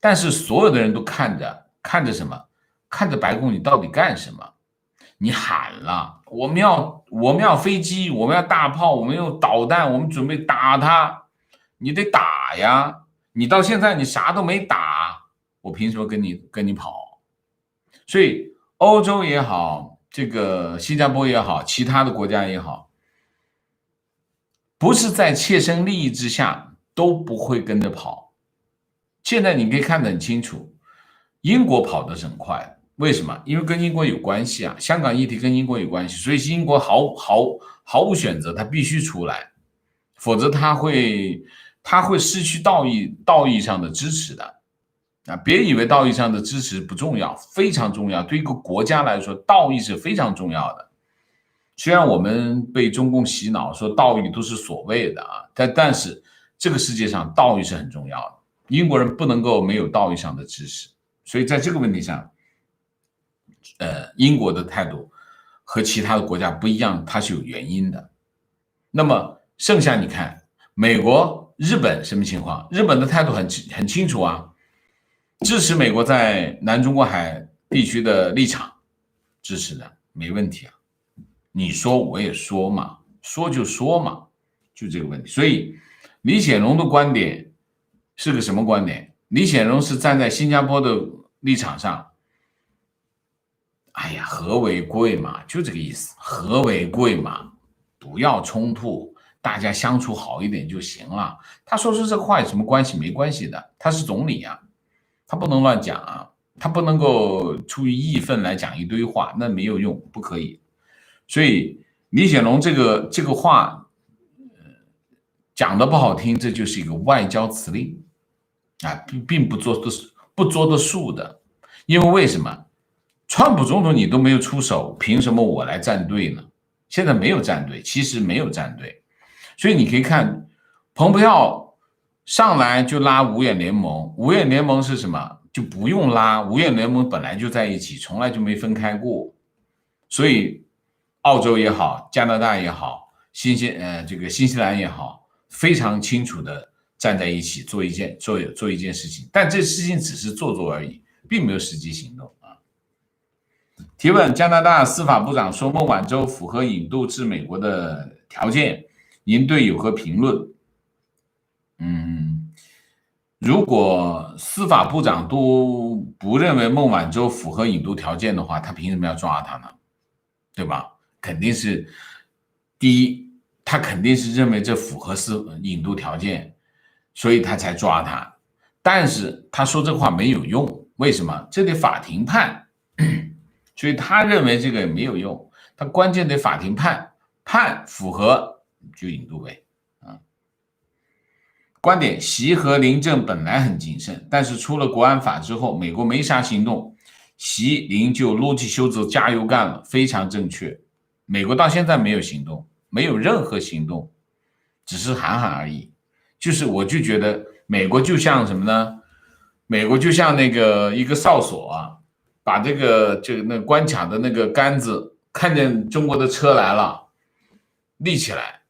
但是所有的人都看着什么？看着白宫你到底干什么？你喊了，我们要飞机，我们要大炮，我们有导弹，我们准备打他，你得打呀！你到现在你啥都没打，我凭什么跟你跑？所以欧洲也好，这个新加坡也好，其他的国家也好，不是在切身利益之下都不会跟着跑。现在你可以看得很清楚，英国跑得是很快的，为什么？因为跟英国有关系啊，香港议题跟英国有关系，所以英国毫无选择，他必须出来，否则他会失去道义上的支持的啊！别以为道义上的支持不重要，非常重要，对一个国家来说，道义是非常重要的。虽然我们被中共洗脑说道义都是所谓的啊，但是这个世界上道义是很重要的，英国人不能够没有道义上的支持，所以在这个问题上，英国的态度和其他的国家不一样，它是有原因的。那么剩下你看，美国、日本什么情况？日本的态度很清楚啊，支持美国在南中国海地区的立场，支持的没问题啊。你说我也说嘛，说就说嘛，就这个问题。所以李显龙的观点是个什么观点？李显龙是站在新加坡的立场上，哎呀，和为贵嘛，就这个意思，和为贵嘛，不要冲突，大家相处好一点就行了。他说出这个话有什么关系？没关系的，他是总理啊，他不能乱讲啊，他不能够出于义愤来讲一堆话，那没有用，不可以。所以李显龙这个话，讲的不好听，这就是一个外交辞令啊，并不作得数的。因为什么？川普总统你都没有出手，凭什么我来站队呢？现在没有站队，其实没有站队，所以你可以看，蓬佩奥上来就拉五眼联盟，五眼联盟是什么？就不用拉，五眼联盟本来就在一起，从来就没分开过，所以。澳洲也好，加拿大也好，新西兰也好，非常清楚的站在一起做一件事情，但这事情只是做而已，并没有实际行动啊。提问：加拿大司法部长说孟晚舟符合引渡至美国的条件，您对有何评论？如果司法部长都不认为孟晚舟符合引渡条件的话，他凭什么要抓他呢？对吧？肯定是第一，他肯定是认为这符合引渡条件，所以他才抓他。但是他说这话没有用，为什么？这得法庭判，所以他认为这个没有用，他关键得法庭判符合就引渡呗。观点：习和林郑本来很谨慎，但是出了国安法之后，美国没啥行动，习林就撸起袖子加油干了，非常正确。美国到现在没有行动，没有任何行动，只是喊喊而已。我就觉得美国就像什么呢？美国就像那个一个哨所啊，把那个关卡的那个杆子，看见中国的车来了，立起来，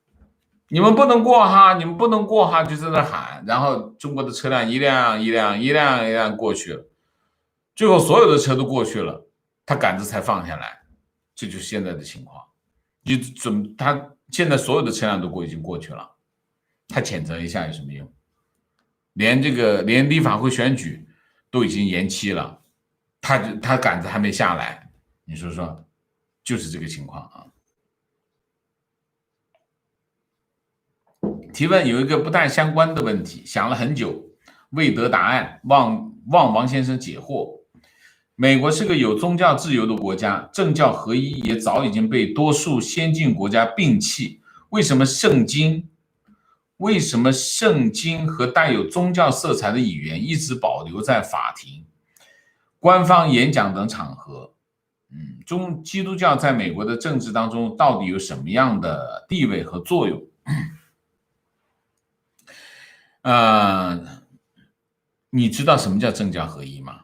你们不能过哈，你们不能过哈，就在那喊，然后中国的车辆一辆一辆过去了，最后所有的车都过去了，他杆子才放下来。这就是现在的情况他现在所有的车辆都已经过去了，他谴责一下有什么用？连立法会选举都已经延期了，他杆子还没下来，你说说，就是这个情况啊。提问有一个不太相关的问题，想了很久未得答案，望王先生解惑。美国是个有宗教自由的国家，政教合一也早已经被多数先进国家摒弃。为什么圣经和带有宗教色彩的语言一直保留在法庭、官方演讲等场合？基督教在美国的政治当中到底有什么样的地位和作用？你知道什么叫政教合一吗？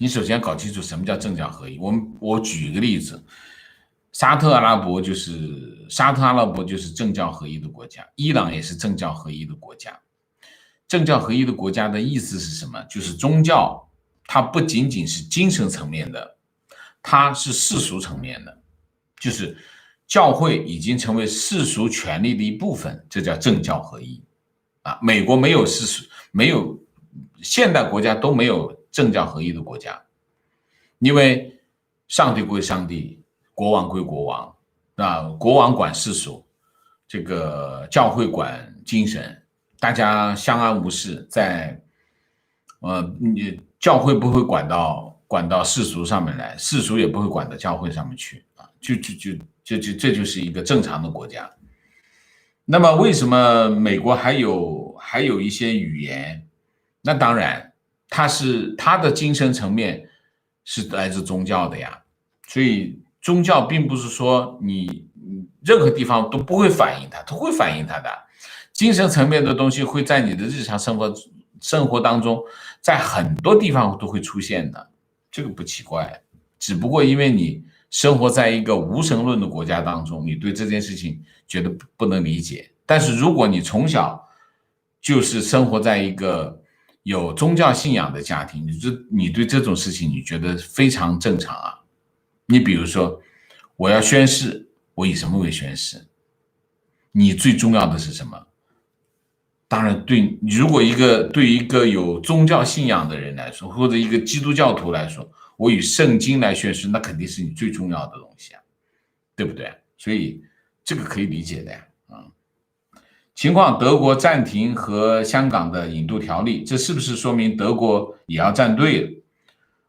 你首先搞清楚什么叫政教合一。我举一个例子，沙特阿拉伯就是政教合一的国家，伊朗也是政教合一的国家。政教合一的国家的意思是什么？就是宗教它不仅仅是精神层面的，它是世俗层面的，就是教会已经成为世俗权利的一部分，这叫政教合一啊。美国没有世俗，没有现代国家都没有政教合一的国家，因为上帝归上帝，国王归国王啊，国王管世俗，这个教会管精神，大家相安无事，教会不会管到世俗上面来，世俗也不会管到教会上面去啊，这就是一个正常的国家。那么为什么美国还有一些语言？那当然，它的精神层面是来自宗教的呀，所以宗教并不是说你任何地方都不会反映它，它会反映它的精神层面的东西，会在你的日常生活当中，在很多地方都会出现的，这个不奇怪。只不过因为你生活在一个无神论的国家当中，你对这件事情觉得不能理解。但是如果你从小就是生活在一个有宗教信仰的家庭，你对这种事情你觉得非常正常啊。你比如说，我要宣誓，我以什么为宣誓？你最重要的是什么？当然，如果对一个有宗教信仰的人来说，或者一个基督教徒来说，我以圣经来宣誓，那肯定是你最重要的东西啊，对不对？所以这个可以理解的呀。情况，德国暂停和香港的引渡条例，这是不是说明德国也要站队了？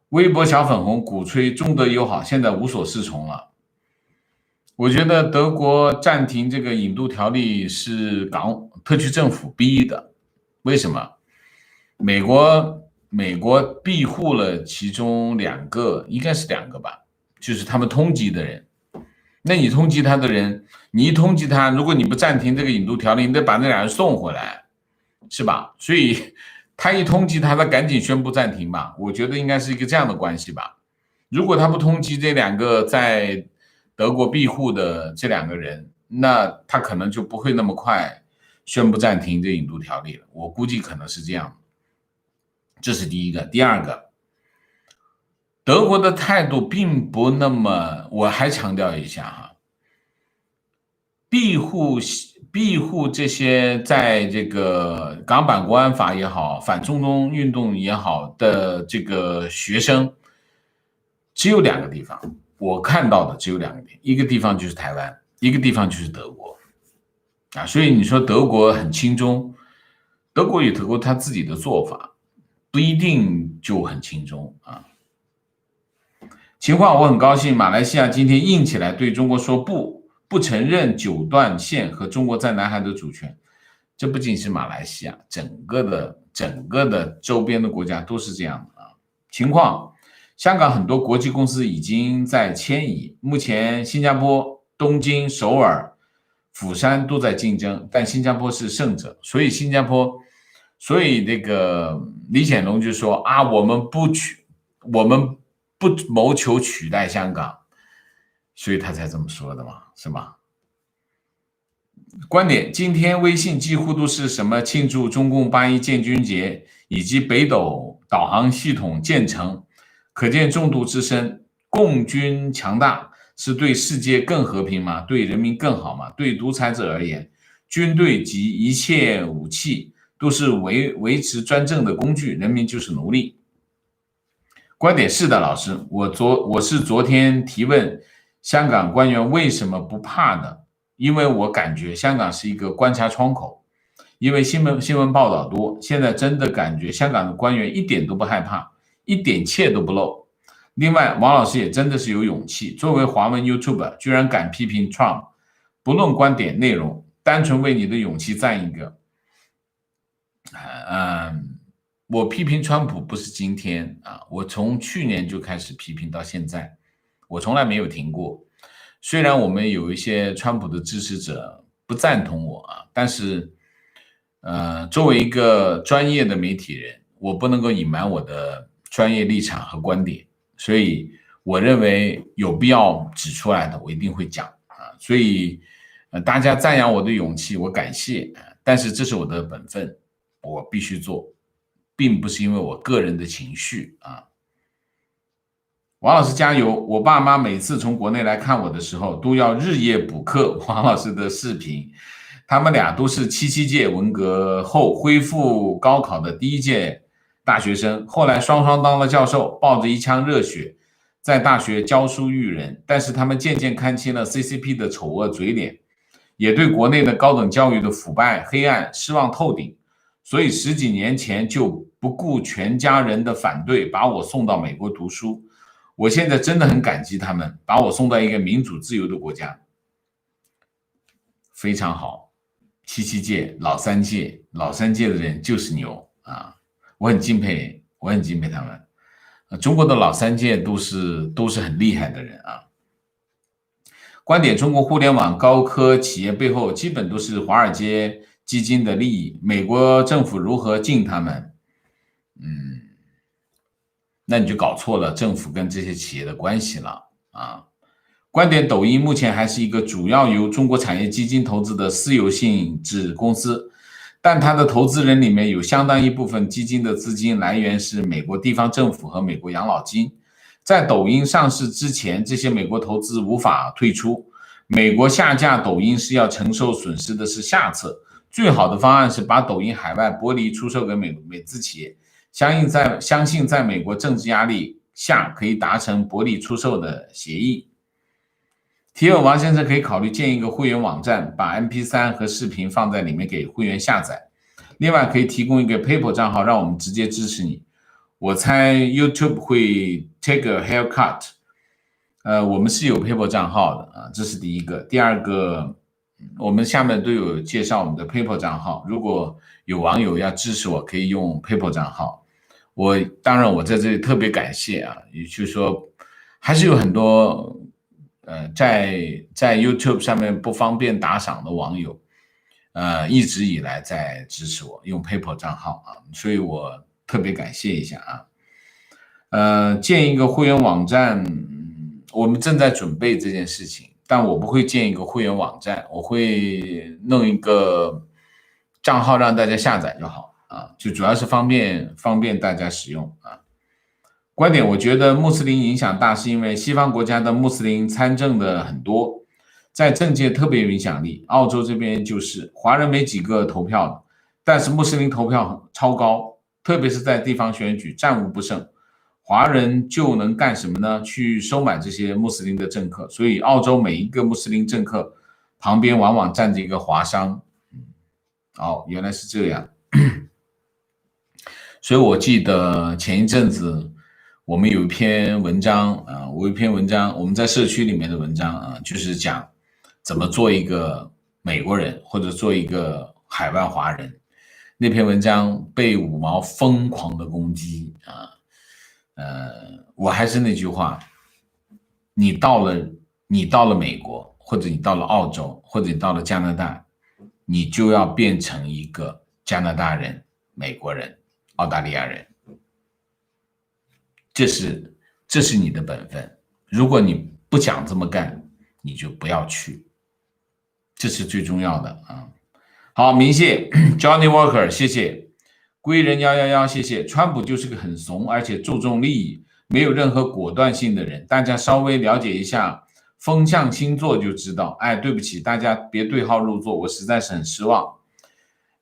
微博小粉红鼓吹中德友好，现在无所适从了。我觉得德国暂停这个引渡条例是特区政府逼的。为什么？美国庇护了其中应该是两个吧，就是他们通缉的人。那你通缉他的人，你一通缉他，如果你不暂停这个引渡条例，你得把那俩人送回来，是吧？所以他一通缉他赶紧宣布暂停吧。我觉得应该是一个这样的关系吧。如果他不通缉这两个在德国庇护的这两个人，那他可能就不会那么快宣布暂停这引渡条例了。我估计可能是这样。这是第一个。第二个，德国的态度并不那么，我还强调一下哈，庇护这些在这个港版国安法也好，反中东运动也好的这个学生，只有两个地方，我看到的只有两个地方，一个地方就是台湾，一个地方就是德国啊。所以你说德国很亲中，德国有德国他自己的做法，不一定就很亲中啊。情况，我很高兴马来西亚今天硬起来对中国说不承认九段线和中国在南海的主权。这不仅是马来西亚，整个的周边的国家都是这样的啊。情况，香港很多国际公司已经在迁移，目前新加坡、东京、首尔、釜山都在竞争，但新加坡是胜者，所以那个李显龙就说啊，我们不谋求取代香港，所以他才这么说的嘛，是吧？观点，今天微信几乎都是什么庆祝中共8·1建军节以及北斗导航系统建成，可见中毒之深，共军强大，是对世界更和平吗？对人民更好吗？对独裁者而言，军队及一切武器都是维持专政的工具，人民就是奴隶。观点是的，老师，我是昨天提问香港官员为什么不怕的，因为我感觉香港是一个观察窗口，因为新闻报道多，现在真的感觉香港的官员一点都不害怕，一点怯都不露。另外，王老师也真的是有勇气，作为华文 YouTuber， 居然敢批评 Trump， 不论观点内容，单纯为你的勇气赞一个。我批评川普不是今天啊，我从去年就开始批评到现在，我从来没有停过。虽然我们有一些川普的支持者不赞同我啊，但是作为一个专业的媒体人，我不能够隐瞒我的专业立场和观点，所以我认为有必要指出来的，我一定会讲啊。所以大家赞扬我的勇气，我感谢，但是这是我的本分，我必须做，并不是因为我个人的情绪啊。王老师加油！我爸妈每次从国内来看我的时候，都要日夜补课王老师的视频。他们俩都是77届文革后恢复高考的第一届大学生，后来双双当了教授，抱着一腔热血在大学教书育人。但是他们渐渐看清了 CCP 的丑恶嘴脸，也对国内的高等教育的腐败黑暗失望透顶，所以10几年前就不顾全家人的反对，把我送到美国读书。我现在真的很感激他们，把我送到一个民主自由的国家，非常好。77届老三届的人就是牛啊！我很敬佩他们。中国的老三届都是很厉害的人啊。观点：中国互联网高科企业背后基本都是华尔街基金的利益，美国政府如何禁他们？那你就搞错了政府跟这些企业的关系了啊。观点：抖音目前还是一个主要由中国产业基金投资的私有性质公司，但它的投资人里面有相当一部分基金的资金来源是美国地方政府和美国养老金。在抖音上市之前，这些美国投资无法退出，美国下架抖音是要承受损失的是下策，最好的方案是把抖音海外剥离出售给美资企业，相信在美国政治压力下可以达成剥离出售的协议。提问：王先生可以考虑建一个会员网站，把 MP3 和视频放在里面给会员下载，另外可以提供一个 PayPal 账号，让我们直接支持你。我猜 YouTube 会 take a haircut， 我们是有 PayPal 账号的啊，这是第一个。第二个，我们下面都有介绍我们的 PayPal 账号，如果有网友要支持我，可以用 PayPal 账号。当然我在这里特别感谢啊，也就是说还是有很多在 YouTube 上面不方便打赏的网友，一直以来在支持我用 PayPal 账号啊，所以我特别感谢一下啊。建一个会员网站，我们正在准备这件事情，但我不会建一个会员网站，我会弄一个账号让大家下载就好啊，就主要是方便大家使用啊。观点：我觉得穆斯林影响大，是因为西方国家的穆斯林参政的很多，在政界特别有影响力。澳洲这边就是华人没几个投票的，但是穆斯林投票超高，特别是在地方选举战无不胜。华人就能干什么呢？去收买这些穆斯林的政客，所以澳洲每一个穆斯林政客旁边往往站着一个华商。原来是这样。所以我记得前一阵子我们有一篇文章啊，我们在社区里面的文章啊，就是讲怎么做一个美国人或者做一个海外华人。那篇文章被五毛疯狂的攻击啊。我还是那句话，你到了美国，或者你到了澳洲，或者你到了加拿大，你就要变成一个加拿大人、美国人、澳大利亚人。这是你的本分，如果你不想这么干，你就不要去，这是最重要的啊。好，明谢 Johnny Walker， 谢谢归人111，谢谢。川普就是个很怂而且注重利益，没有任何果断性的人，大家稍微了解一下风象星座就知道。哎，对不起，大家别对号入座，我实在是很失望。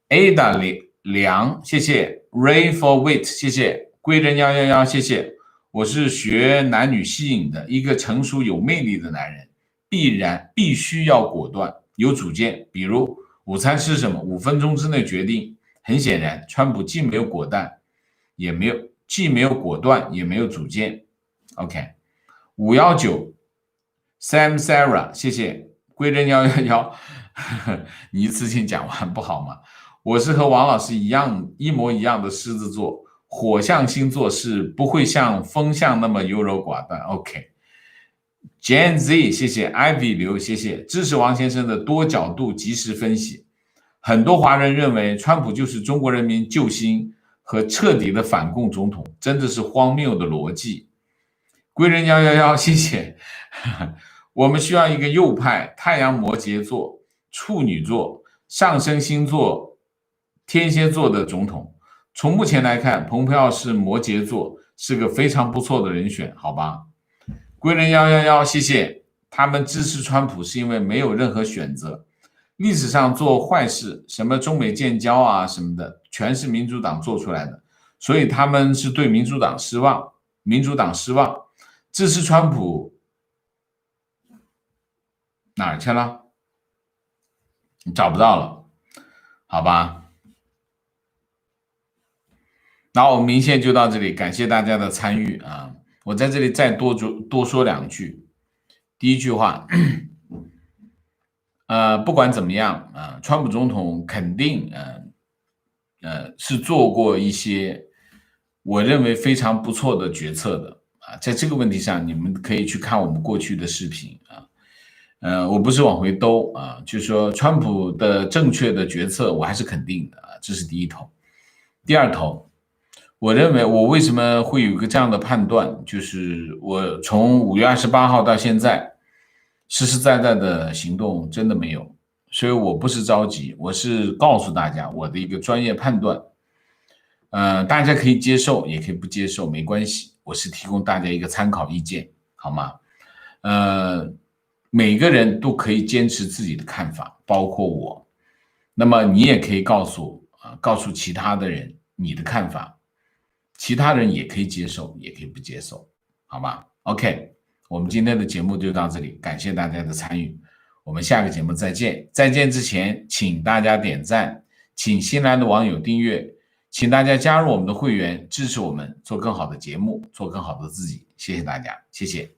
Ada 梁，谢谢 Ray for Wit， 谢谢贵人111，谢谢。我是学男女吸引的一个成熟有魅力的男人，必须要果断有主见，比如午餐吃什么5分钟之内决定。很显然川普既没有果断也没有主见。 OK， 519 Sam Sarah， 谢谢贵人111。你一次性讲完不好吗？我是和王老师一模一样的狮子座，火象星座是不会像风象那么优柔寡断。 OK， Jan Z， 谢谢 Ivy 刘，谢谢支持王先生的多角度及时分析。很多华人认为川普就是中国人民救星和彻底的反共总统，真的是荒谬的逻辑。贵人111，谢谢。我们需要一个右派太阳摩羯座、处女座、上升星座天蝎座的总统。从目前来看，蓬佩奥是摩羯座，是个非常不错的人选，好吧？贵人111，谢谢。他们支持川普是因为没有任何选择，历史上做坏事，什么中美建交啊什么的，全是民主党做出来的，所以他们是对民主党失望。支持川普哪儿去了？你找不到了，好吧？那我们明线就到这里，感谢大家的参与啊！我在这里再多说2句。第一句话，不管怎么样啊，川普总统肯定是做过一些我认为非常不错的决策的啊，在这个问题上，你们可以去看我们过去的视频啊，我不是往回兜啊，就是说川普的正确的决策，我还是肯定的啊，这是第一头。第二头，我认为我为什么会有一个这样的判断，就是我从5月28号到现在，实实在在的行动真的没有，所以我不是着急，我是告诉大家我的一个专业判断。大家可以接受，也可以不接受，没关系。我是提供大家一个参考意见，好吗？每个人都可以坚持自己的看法，包括我。那么你也可以告诉其他的人你的看法，其他人也可以接受，也可以不接受，好吗 ？OK， 我们今天的节目就到这里，感谢大家的参与，我们下个节目再见。再见之前，请大家点赞，请新来的网友订阅。请大家加入我们的会员，支持我们做更好的节目，做更好的自己。谢谢大家，谢谢。